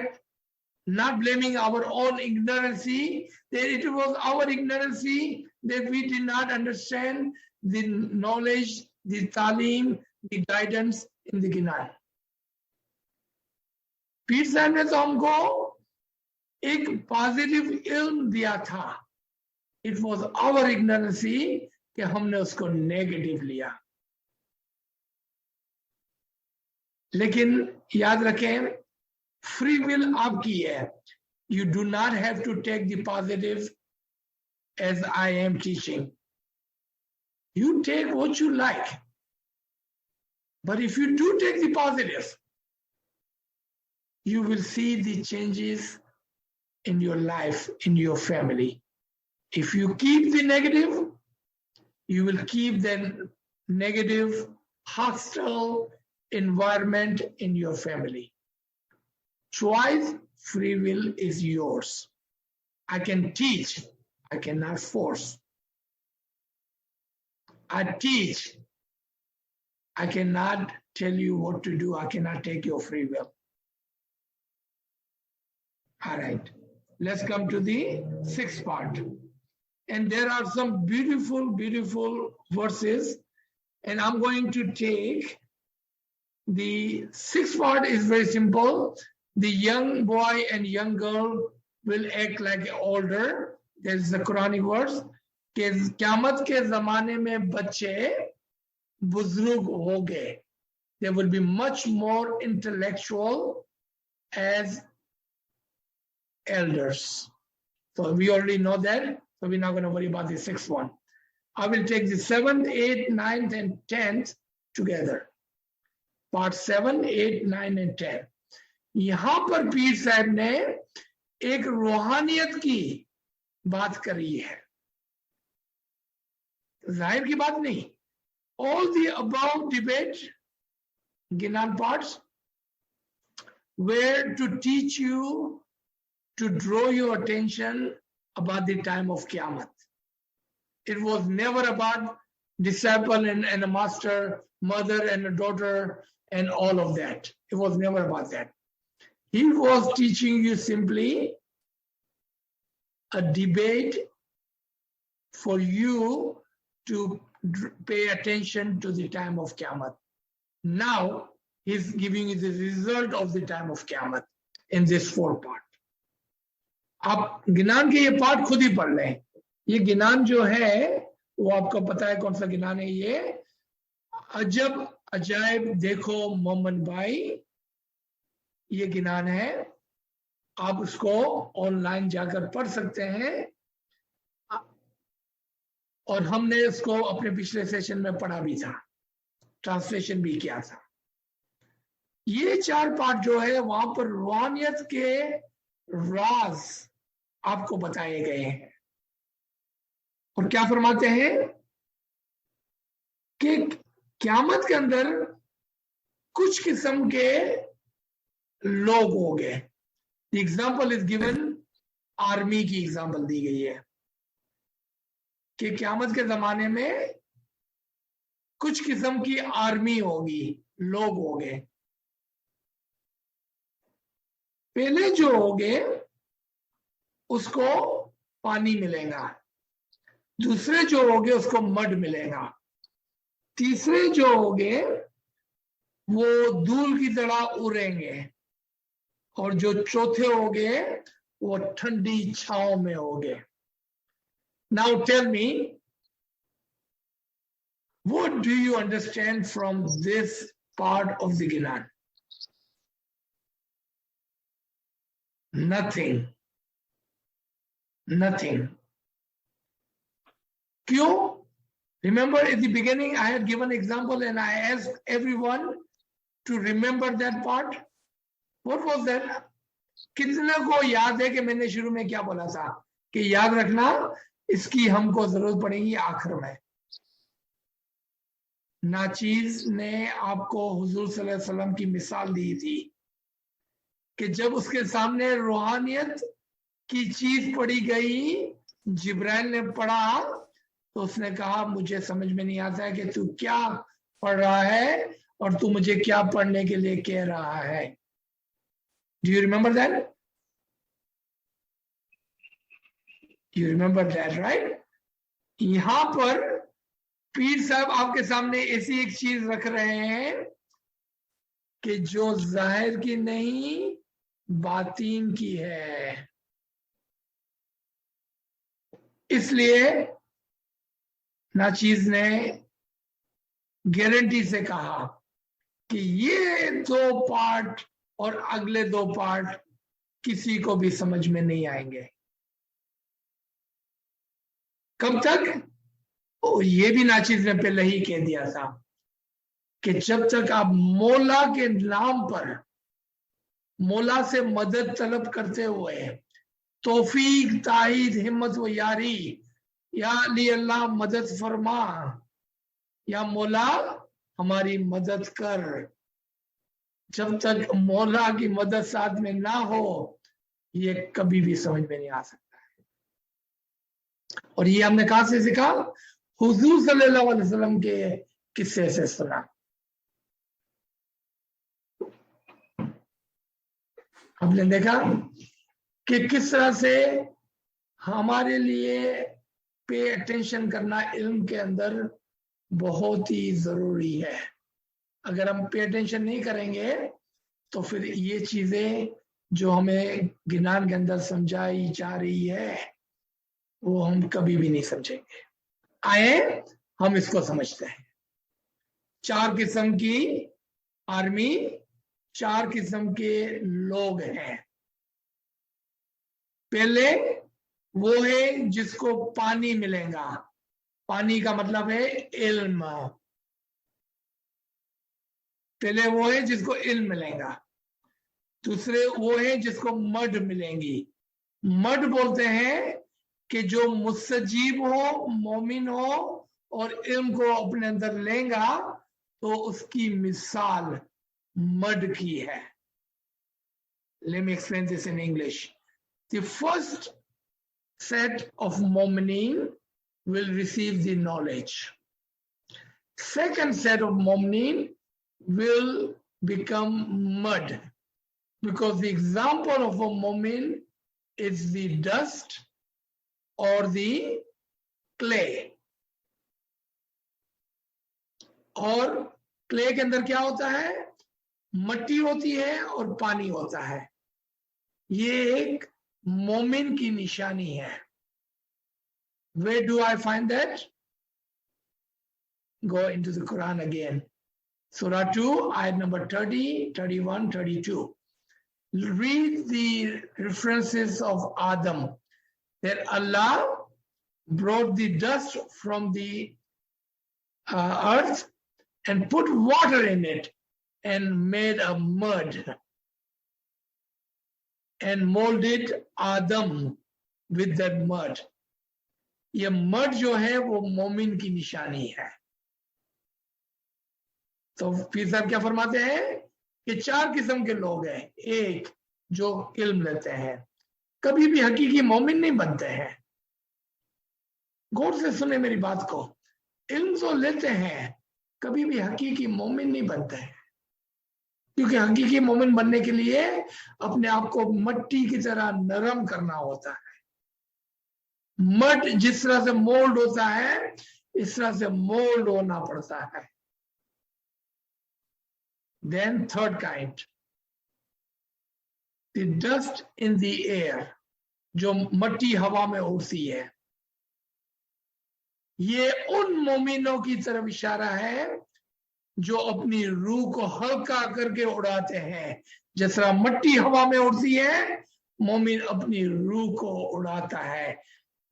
not blaming our own ignorancy, that it was our ignorancy that we did not understand the knowledge, the talim, the guidance in the Gnan. Pir Sahib ने तो हमको एक पॉजिटिव इल्म दिया था. It was our ignorancy कि हमने उसको नेगेटिव लिया. लेकिन याद रखें, फ्री विल आपकी है. You do not have to take the positive as I am teaching. You take what you like. But if you do take the positive, you will see the changes in your life, in your family. If you keep the negative, you will keep the negative, hostile environment in your family. Choice, free will is yours. I can teach, I cannot force. I teach, I cannot tell you what to do, I cannot take your free will. All right, let's come to the sixth part. And there are some beautiful, beautiful verses. And I'm going to take the sixth part is very simple. The young boy and young girl will act like older. There's the Quranic verse. कि क़यामत के ज़माने में बच्चे बुजुर्ग होंगे. They will be much more intellectual as elders. So we already know that. So we're not going to worry about the sixth one. I will take the 7th, 8th, 9th, and 10th together. Part 7, 8, 9, and 10. यहाँ पर पीर साहब ने एक रूहानियत की बात करी है. जाहिर की बात नहीं. All the above debate, Ginan parts, were to teach you, to draw your attention about the time of Qiyamah. It was never about disciple and a master, mother and a daughter, and all of that. It was never about that. He was teaching you simply a debate for you to pay attention to the time of Qiyamah. Now, he's giving you the result of the time of Qiyamah in this 4 part. आप गिनान के ये part खुद ही पढ़ लें. ये गिनान जो है वो आपको पता है कौन सा गिनान है. ये अजब अजायब देखो मोमन भाई, ये गिनान है. आप उसको ऑनलाइन जाकर पढ़ सकते हैं. और हमने इसको अपने पिछले सेशन में पढ़ा भी था, ट्रांसलेशन भी किया था. ये 4 पार्ट जो है वहां पर रूहानियत के राज आपको बताए गए हैं. और क्या फरमाते हैं कि क़यामत के अंदर कुछ किस्म के लोग होंगे. The example is given, army की एग्जाम्पल दी गई है कि क़यामत के जमाने में कुछ किस्म की आर्मी होगी, लोग होंगे. पहले जो होंगे उसको पानी मिलेगा, दूसरे जो होंगे उसको मड मिलेगा, तीसरे जो होंगे वो धूल की तरह उड़ेंगे, और जो चौथे होंगे वो ठंडी छांव में होंगे. Now tell me, what do you understand from this part of the Ginan? Nothing. Nothing. Kyun? Remember at the beginning I had given an example and I asked everyone to remember that part. What was that? कितने को याद है कि मैंने शुरू में क्या बोला था कि याद रखना इसकी हमको जरूरत पड़ेगी आखिर में. नाचीज ने आपको हुजूर सल्लल्लाहु अलैहि वसल्लम की मिसाल दी थी कि जब उसके सामने रूहानियत की चीज पढ़ी गई, जिब्राइल ने पढ़ा तो उसने कहा मुझे समझ में नहीं आता है कि तू क्या पढ़ रहा है और तू मुझे क्या पढ़ने के लिए कह रहा है. Do you remember that? You remember that, right? यहां पर पीर साहब आपके सामने ऐसी एक चीज रख रहे हैं कि जो जाहिर की नहीं बातीन की है. इसलिए नाचीज ने गारंटी से कहा कि ये 2 पार्ट और अगले 2 पार्ट किसी को भी समझ में नहीं आएंगे। कब तक? ये भी नाचिज ने पहले ही कह दिया था कि जब तक आप मौला के नाम पर मौला से मदद तलब करते हुए तौफीक, ताईद, हिम्मत व यारी, या अली अल्लाह मदद फरमा, या मौला हमारी मदद कर, जब तक मौला की मदद साथ में ना हो ये कभी भी समझ में नहीं आ सकता है। और ये हमने कहां से सीखा? हुजूर सल्लल्लाहु अलैहि वसल्लम के किस्से से सुना। हमने देखा कि किस तरह से हमारे लिए पे अटेंशन करना इल्म के अंदर बहुत ही जरूरी है। अगर हम पे अटेंशन नहीं करेंगे तो फिर ये चीजें जो हमें गिनान के अंदर समझाई जा रही है वो हम कभी भी नहीं समझेंगे। आए हम इसको समझते हैं। 4 किस्म की आर्मी, 4 किस्म के लोग हैं। पहले वो है जिसको पानी मिलेगा, पानी का मतलब है इल्म। पहले वो है जिसको इल्म मिलेगा। दूसरे वो है जिसको मड मिलेंगी। मड बोलते हैं कि जो मुस्तजीब हो, मोमिन हो और इल्म को अपने अंदर लेगा तो उसकी मिसाल मड की है। Let me explain this in English. The first set of mu'mineen will receive the knowledge. Second set of mu'mineen will become mud, because the example of a mu'min is the dust or the clay. और clay के अंदर क्या होता है? मट्टी होती है और पानी होता है। ये एक मोमिन की निशानी है। Where do I find that? Go into the Quran again. Surah 2, ayat number 30, 31, 32. Read the references of Adam, that Allah brought the dust from the earth and put water in it and made a mud and molded Adam with that mud. ये mud जो है वो मोमिन की निशानी है। तो फिर साहब क्या फरमाते हैं कि 4 किस्म के लोग हैं। एक जो इल्म लेते हैं, कभी भी हकीकी मोमिन नहीं बनते हैं। गौर से सुने मेरी बात को। इल्म तो लेते हैं, कभी भी हकीकी मोमिन नहीं बनते हैं, क्योंकि हकीकी मोमिन बनने के लिए अपने आप को मट्टी की तरह नरम करना होता है। मड जिस तरह से मोल्ड होता है, इस तरह से मोल्ड होना पड़ता है। Then third kind, the dust in the air, जो मट्टी हवा में उड़ती है। ये उन मोमिनों की तरफ इशारा है जो अपनी रूह को हल्का करके उड़ाते हैं। जिस तरह मट्टी हवा में उड़ती है, मोमिन अपनी रूह को उड़ाता है।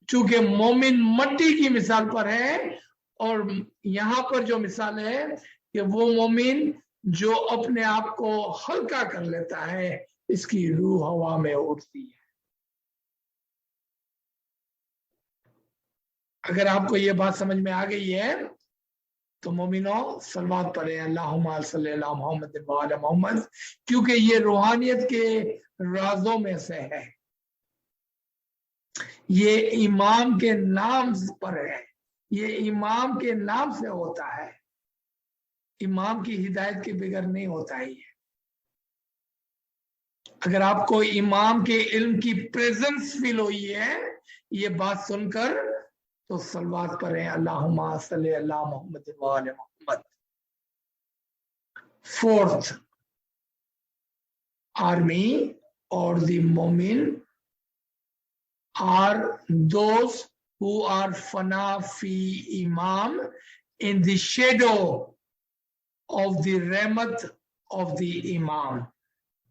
चूंकि मोमिन मट्टी की मिसाल पर है, और यहां पर जो मिसाल है कि वो मोमिन जो अपने आप को हल्का कर लेता है, इसकी रूह हवा में उड़ती है। अगर आपको ये बात समझ में आ गई है तो मोमिनो सलवात पढ़े, अल्लाहुम्मा सल्ली अला मुहम्मद व अला मुहम्मद, क्योंकि ये रूहानियत के राजों में से है। ये इमाम के नाम पर है, ये इमाम के नाम से होता है। इमाम की हिदायत के बगैर नहीं होता है ये। अगर आपको इमाम के इल्म की प्रेजेंस फील हुई है ये बात सुनकर, तो सलवात पढ़ें, अल्लाहुम्मा सल्ली अला मुहम्मद व अला Muhammad. Fourth army or the mu'min are those who are fana fi imam, in the shadow of the rahmat of the imam.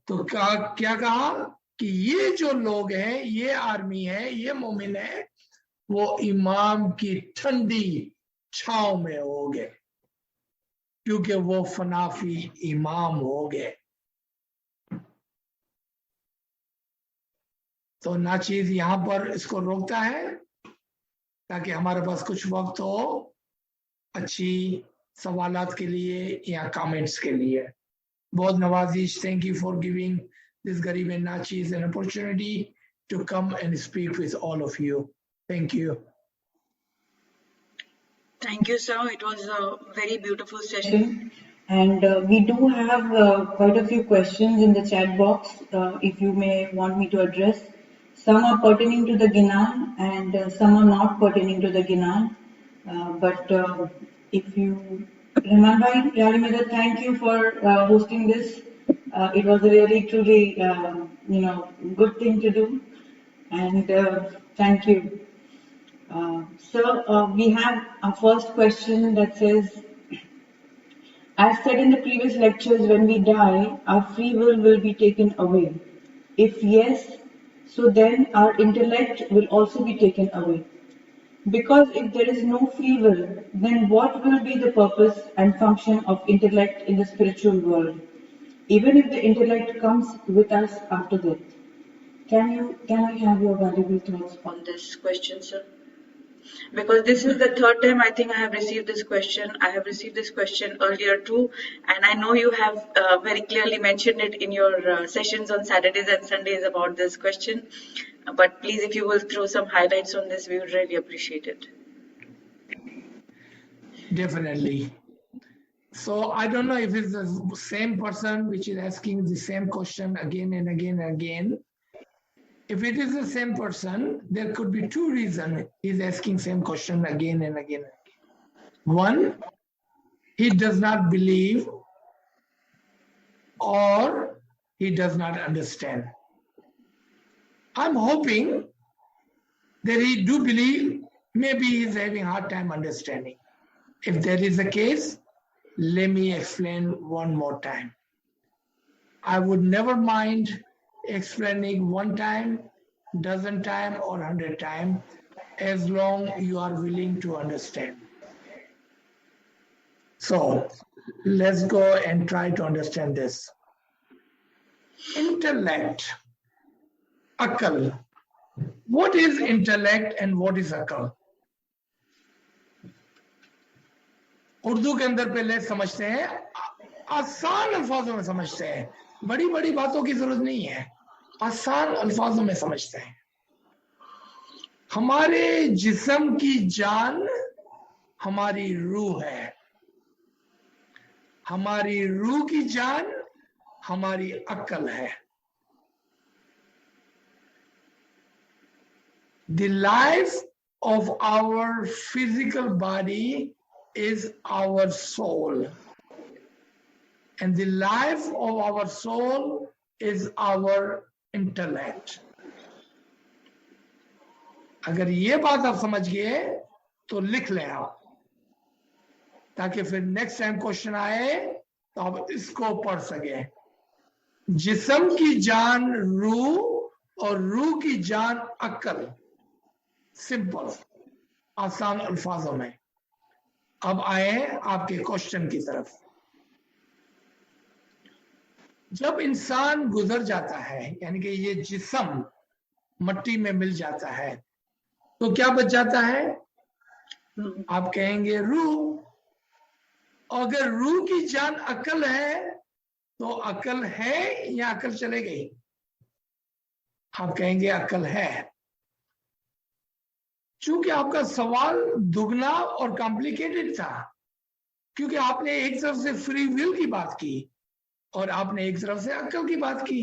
तो क्या कहा कि ये जो लोग हैं, ये आर्मी है, ये मोमिन है, वो इमाम की ठंडी छांव में होंगे, क्योंकि वो फनाफी इमाम हो गए। तो नाचीज यहां पर इसको रोकता है ताकि हमारे पास कुछ वक्त हो अच्छी सवालात के लिए या कमेंट्स के लिए। बहुत नवाजिश, thank you for giving this गरीब एंड नाचीज an opportunity to come and speak with all of you. Thank you. Thank you, sir. It was a very beautiful session. And we do have quite a few questions in the chat box, if you may want me to address. Some are pertaining to the Ginan and some are not pertaining to the Ginan. But if you remember, Yalimeda, thank you for hosting this. It was a really, truly, good thing to do. And thank you. So we have our first question that says, as said in the previous lectures, when we die, our free will be taken away. If yes, so then our intellect will also be taken away. Because if there is no free will, then what will be the purpose and function of intellect in the spiritual world, even if the intellect comes with us after death? Can we have your valuable thoughts on this question, sir? Because this is the third time I think I have received this question. I have received this question earlier too, and I know you have very clearly mentioned it in your sessions on Saturdays and Sundays about this question. But please, if you will throw some highlights on this, we would really appreciate it. Definitely. So I don't know if it's the same person which is asking the same question again and again and again. If it is the same person, there could be two reasons he's asking same question again and again. One, he does not believe or he does not understand. I'm hoping that he do believe, maybe he's having a hard time understanding. If that is the case, let me explain one more time. I would never mind explaining one time, dozen time or 100 times, as long you are willing to understand. So let's go and try to understand this. Intellect, akal. What is intellect and what is akal? Urdu के अंदर पहले समझते हैं, आसान अल्फाजों में समझते हैं, बड़ी बड़ी बातों की जरूरत नहीं है, आसान अल्फाजों में समझते हैं। हमारे जिस्म की जान हमारी रूह है, हमारी रूह की जान हमारी अक्ल है। The life of our physical body is our soul, and the life of our soul is our intellect. अगर ये बात आप समझ गए तो लिख लें आप, ताकि फिर नेक्स्ट टाइम क्वेश्चन आए तो आप इसको पढ़ सके। जिस्म की जान रूह और रूह की जान अक्ल, सिंपल आसान अल्फाजों में। अब आए आपके क्वेश्चन की तरफ। जब इंसान गुजर जाता है, यानी कि ये जिस्म मट्टी में मिल जाता है, तो क्या बच जाता है? आप कहेंगे रूह। अगर रूह की जान अकल है तो अकल है या अकल चले गई? आप कहेंगे अकल है। चूंकि आपका सवाल दुगना और कॉम्प्लिकेटेड था, क्योंकि आपने एक तरफ से फ्री विल की बात की और आपने एक तरफ से अकल की बात की।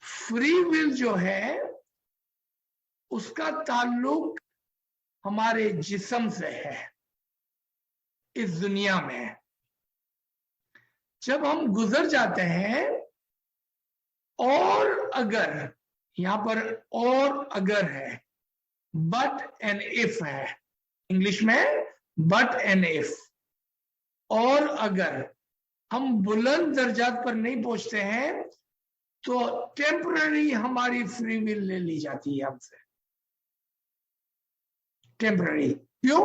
फ्री विल जो है उसका ताल्लुक हमारे जिस्म से है इस दुनिया में। जब हम गुजर जाते हैं, और अगर, यहां पर और अगर है, बट एंड इफ है, इंग्लिश में बट एंड इफ, और अगर हम बुलंद दर्जात पर नहीं पहुंचते हैं तो टेम्पररी हमारी फ्री विल ले ली जाती है हमसे। टेम्पररी क्यों?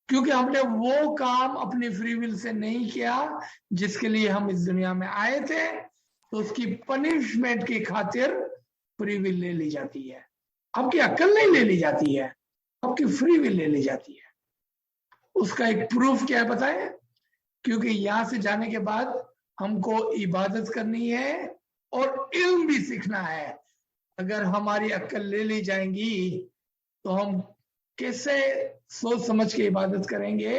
क्योंकि हमने वो काम अपनी फ्री विल से नहीं किया जिसके लिए हम इस दुनिया में आए थे, तो उसकी पनिशमेंट की खातिर फ्री विल ले ली जाती है। आपकी अक्ल नहीं ले ली जाती है, आपकी फ्री विल ले ली जाती है। उसका एक प्रूफ क्या है बताएं? क्योंकि यहां से जाने के बाद हमको इबादत करनी है और इल्म भी सीखना है। अगर हमारी अक्ल ले ली जाएंगी तो हम कैसे सोच समझ के इबादत करेंगे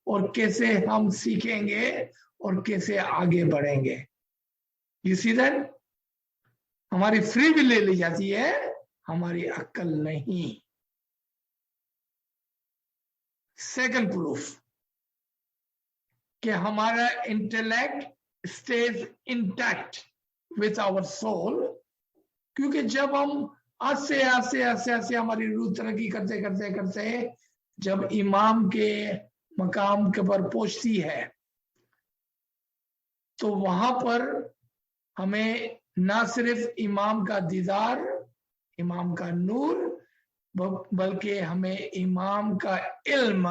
और कैसे हम सीखेंगे और कैसे आगे बढ़ेंगे। You see that? हमारी फ्री विल ले ली जाती है, हमारी अक्ल नहीं। सेकंड प्रूफ कि हमारा intellect stays intact with our soul, क्योंकि जब हम आस्ते आस्ते आस्ते आस्ते हमारी रूह तरक्की करते करते करते जब इमाम के मकाम के पर पहुंचती है तो वहां पर हमें ना सिर्फ इमाम का दीदार, इमाम का नूर, बल्कि हमें इमाम का इल्म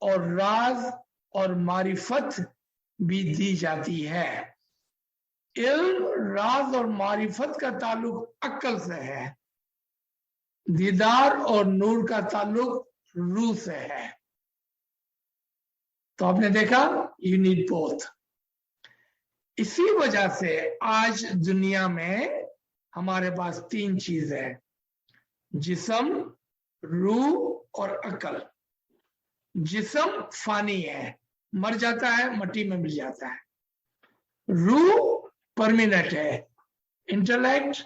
और राज और मारिफत भी दी जाती है। इल्म, राज और मारिफत का ताल्लुक अक्ल से है, दीदार और नूर का ताल्लुक रूह से है। तो आपने देखा, यू नीड बोथ। इसी वजह से आज दुनिया में हमारे पास तीन चीज है, जिस्म, रूह और अकल। जिस्म फानी है, मर जाता है, मट्टी में मिल जाता है। रूह परमानेंट है, इंटेलेक्ट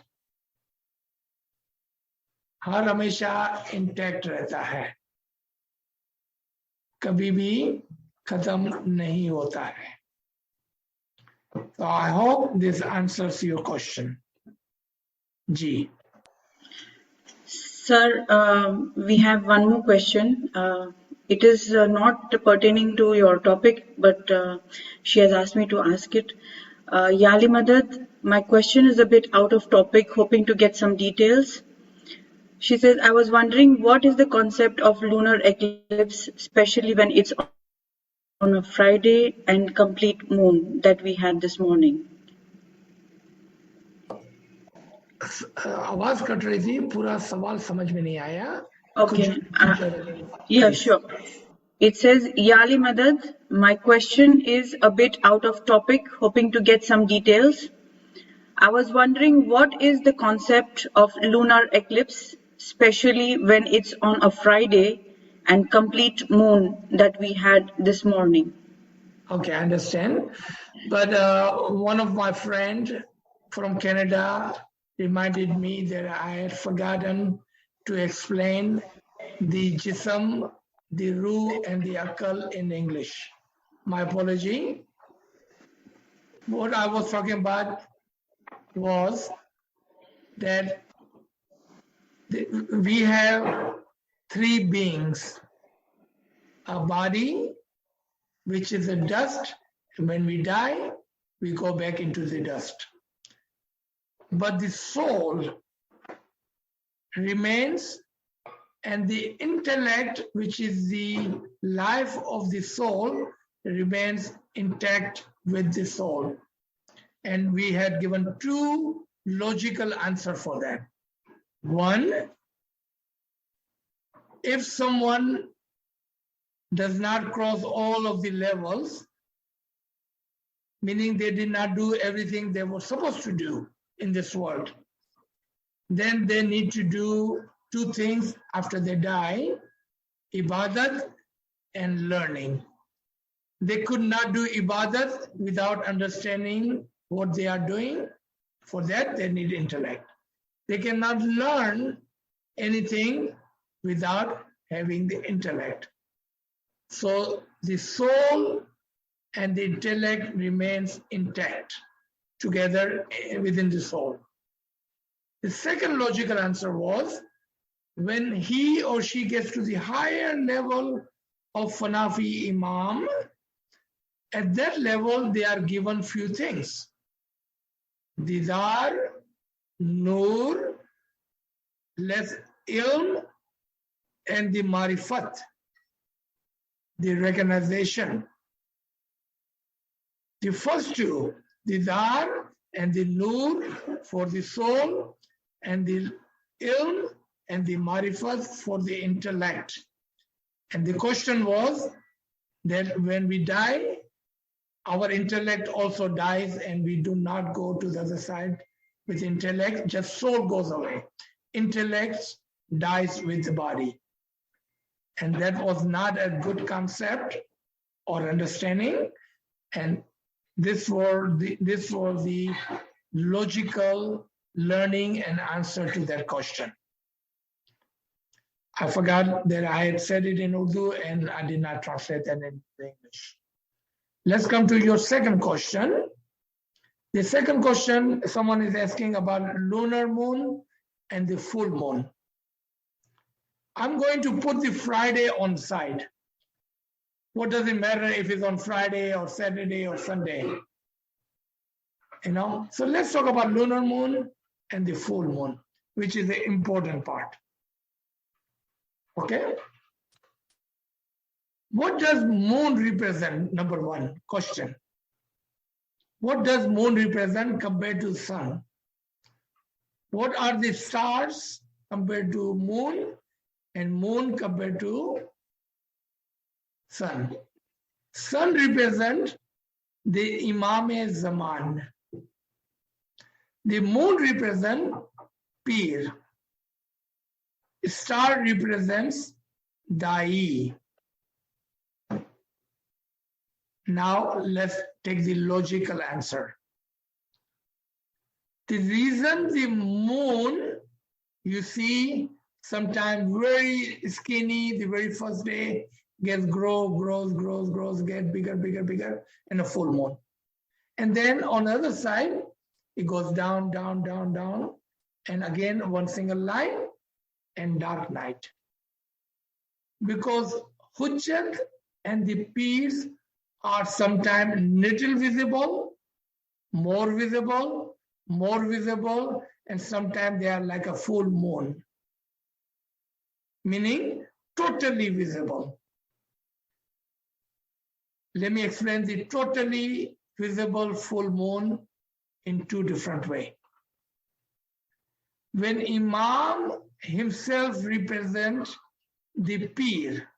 हर हमेशा इंटैक्ट रहता है, कभी भी खत्म नहीं होता है। So I hope this answers your question. जी। Sir, we have one more question. It is not pertaining to your topic, but she has asked me to ask it. Yali Madad, my question is a bit out of topic, hoping to get some details. She says, I was wondering what is the concept of lunar eclipse, especially when it's on a Friday and complete moon that we had this morning. आवाज cut रही थी, पूरा सवाल समझ में नहीं आया। Okay. Yeah, sure. It says, Yali Madad, my question is a bit out of topic, hoping to get some details. I was wondering what is the concept of lunar eclipse, especially when it's on a Friday and complete moon that we had this morning. Okay, I understand. But one of my friends from Canada reminded me that I had forgotten to explain the jism, the ruh, and the akal in English. My apology. What I was talking about was that we have three beings: a body, which is a dust, and when we die, we go back into the dust. But the soul remains, and the intellect, which is the life of the soul, remains intact with the soul. And we had given two logical answers for that. One, if someone does not cross all of the levels, meaning they did not do everything they were supposed to do in this world, then they need to do two things after they die: ibadat and learning. They could not do ibadat without understanding what they are doing. For that, they need intellect. They cannot learn anything without having the intellect. So the soul and the intellect remains intact together within the soul. The second logical answer was, when he or she gets to the higher level of Fanafi Imam, At that level, they are given few things. These are Nur, less Ilm, and the Marifat, the recognition. The first two, the Dar and the Nur for the soul, and the Ilm and the Marifat for the intellect. And the question was that when we die, our intellect also dies and we do not go to the other side with intellect, just soul goes away. Intellect dies with the body. And that was not a good concept or understanding. And this was the logical learning and answer to that question. I forgot that I had said it in Urdu and I did not translate that in English. Let's come to your second question. The second question, someone is asking about lunar moon and the full moon. I'm going to put the Friday on side. What does it matter if it's on Friday or Saturday or Sunday? You know, so let's talk about lunar moon and the full moon, which is the important part. Okay? What does moon represent? Number one question. What does moon represent compared to sun? What are the stars compared to moon and moon compared to sun? Sun represents the Imam-e-Zaman. The moon represents Pir. Star represents Dai. Now let's take the logical answer. The reason the moon, you see, sometimes very skinny, the very first day gets grows, get bigger, and a full moon. And then on the other side, it goes down, and again one single line and dark night. Because Hujjat and the Pirs are sometimes little visible, more visible, and sometimes they are like a full moon, meaning totally visible. Let me explain the totally visible full moon in two different ways. When Imam himself represents the Pir,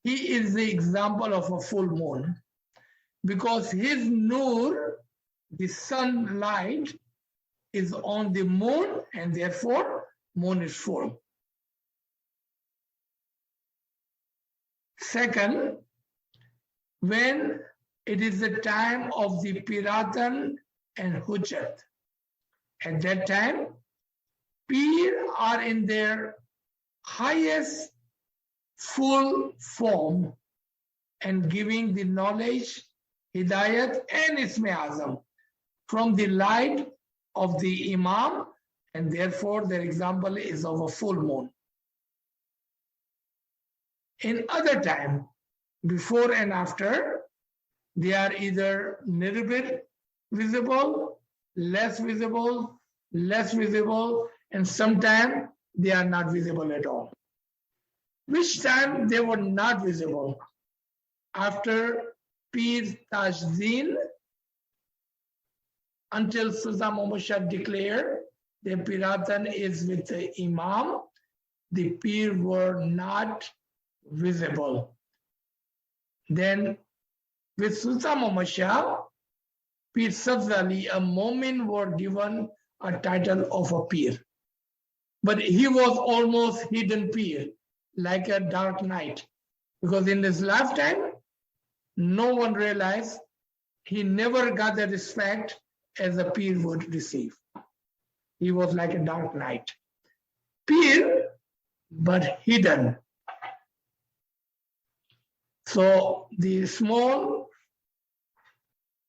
he is the example of a full moon because his nur, the sunlight, is on the moon and therefore moon is full. Second, when it is the time of the Piratan and Hujjat, at that time, Pir are in their highest full form and giving the knowledge, hidayat and Isme Azam from the light of the Imam, and therefore their example is of a full moon. In other time, before and after, they are either little bit visible, less visible, and sometimes they are not visible at all. Which time they were not visible? After Pir Tajdin, until Sultan Muhammad Shah declared the Piratan is with the Imam, the Pir were not visible. Then with Sultan Muhammad Shah, Pir Safzali, a Momin, were given a title of a Pir. But he was almost hidden Pir, like a dark night. Because in his lifetime, no one realized he never got the respect as a Pir would receive. He was like a dark night. Pir, but hidden. So the small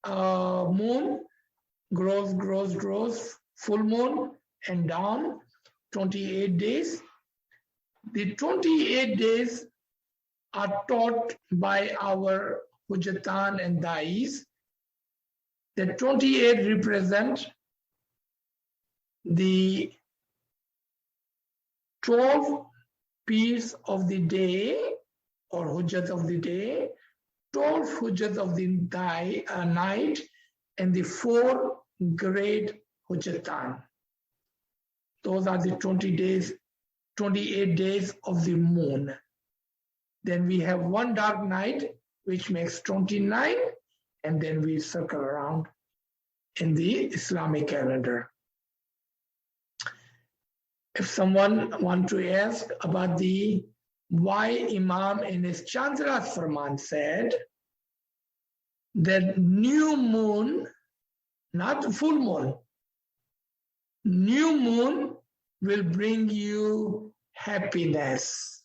moon grows, full moon and down, 28 days. The 28 days are taught by our hujjatan and dais. The 28 represent the 12 peers of the day or hujjat of the day, 12 hujjat of the night, and the 4 great hujjatan. Those are the 28 days of the moon. Then we have one dark night, which makes 29, and then we circle around in the Islamic calendar. If someone wants to ask about the why Imam in his Chandras Farman said that new moon, not the full moon, new moon will bring you happiness.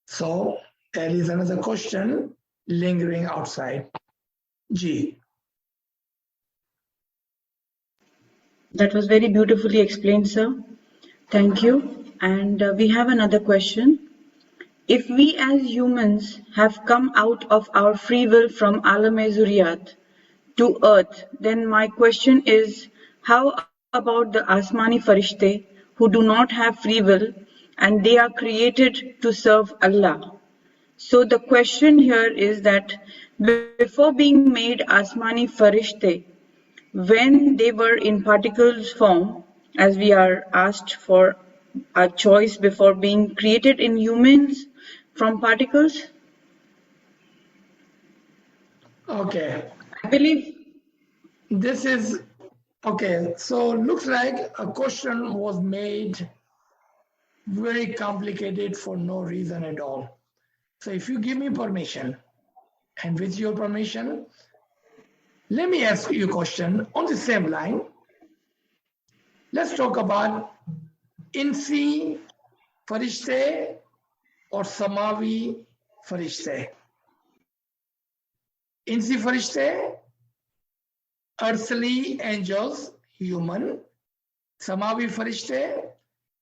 So there is another question lingering outside. G. That was very beautifully explained, sir. Thank you. And we have another question. If we as humans have come out of our free will from Alam-e-Zuriyat to earth, then my question is, how about the Asmani Farishte who do not have free will and they are created to serve Allah? So the question here is that before being made Asmani Farishte, when they were in particles form, as we are asked for a choice before being created in humans from particles? Okay. I believe. This is, okay, so looks like a question was made very complicated for no reason at all. So if you give me permission, and with your permission, let me ask you a question on the same line. Let's talk about Insi Farishte or Samavi Farishte. Insi Farishte, earthly angels, human. Samavi Farishte,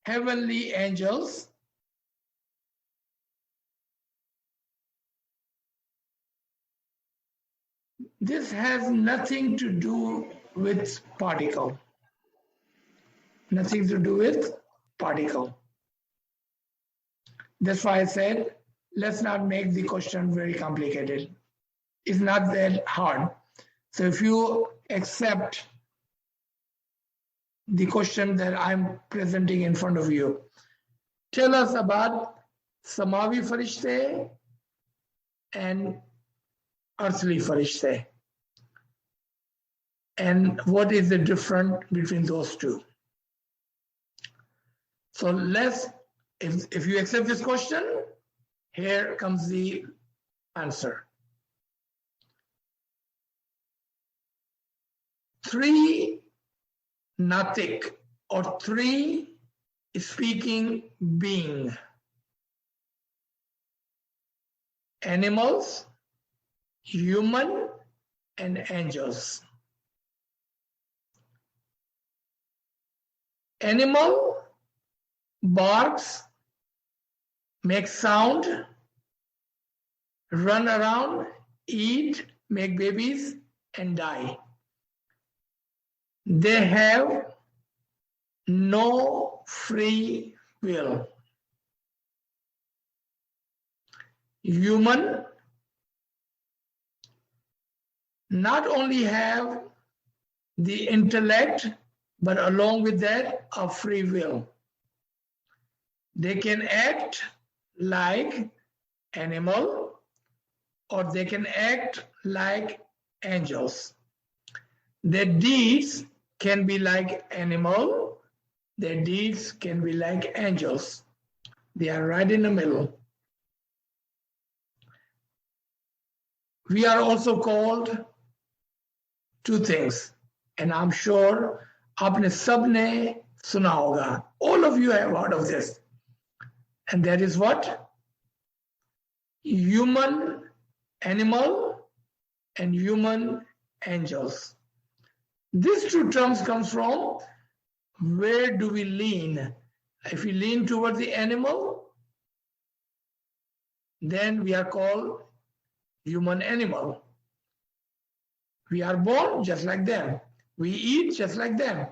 heavenly angels. This has nothing to do with particle. Nothing to do with particle. That's why I said, let's not make the question very complicated. It's not that hard. So if you accept the question that I'm presenting in front of you, tell us about Samavi Farishte and earthly Farishte. And what is the difference between those two? So let's, if you accept this question, here comes the answer. 3 Natik or 3 speaking being. Animals, human, and angels. Animal barks, makes sound, run around, eat, make babies, and die. They have no free will. Human not only have the intellect, but along with that, a free will. They can act like animal, or they can act like angels. Their deeds can be like animal, their deeds can be like angels. They are right in the middle. We are also called 2 things, and I'm sure आपने सबने सुना होगा. All of you have heard of this. And that is what? Human animal and human angels. These 2 terms comes from where do we lean? If we lean toward the animal, then we are called human animal. We are born just like them. We eat just like them.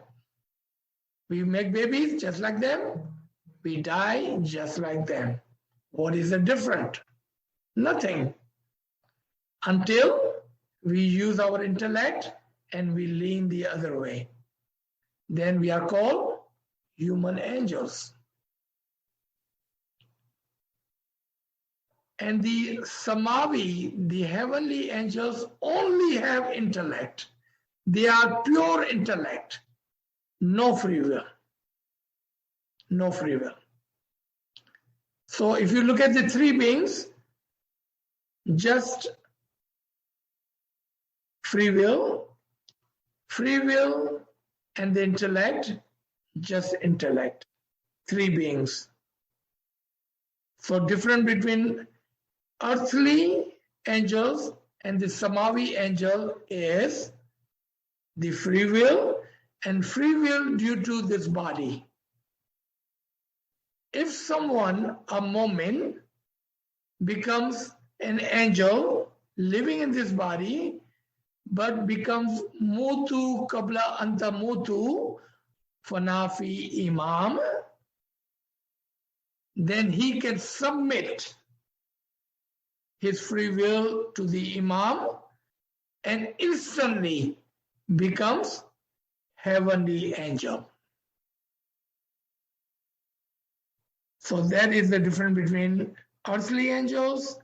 We make babies just like them. We die just like them. What is the difference? Nothing. Until we use our intellect and we lean the other way. Then we are called human angels. And the Samavi, the heavenly angels, only have intellect. They are pure intellect. No free will. No free will. So if you look at the three beings, just free will, and the intellect, just intellect. Three beings. So difference between earthly angels and the Samavi angel is the free will, and free will due to this body. If someone, a mu'min, becomes an angel living in this body, but becomes mutu qabla anta mutu fanafi imam, then he can submit his free will to the imam and instantly becomes heavenly angel. So that is the difference between earthly angels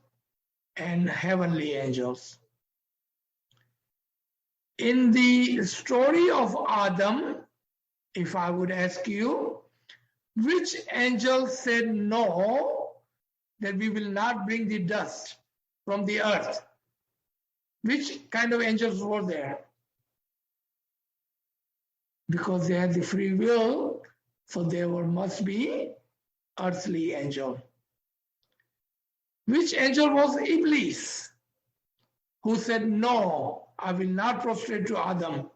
and heavenly angels. In the story of Adam, if I would ask you, which angel said no, that we will not bring the dust from the earth? Which kind of angels were there? Because they had the free will, so there must be earthly angel. Which angel was Iblis, who said, no, I will not prostrate to Adam?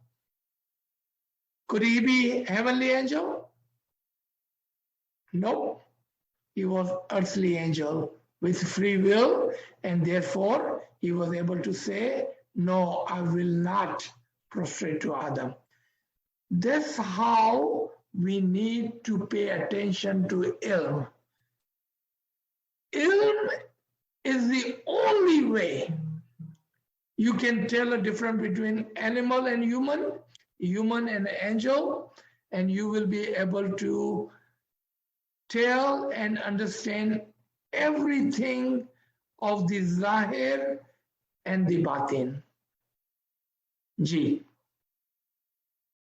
Could he be heavenly angel? No, he was earthly angel with free will, and therefore he was able to say, no, I will not prostrate to Adam. That's how we need to pay attention to ilm. Ilm is the only way you can tell a difference between animal and human, human and angel, and you will be able to tell and understand everything of the Zahir and the Batin. Ji.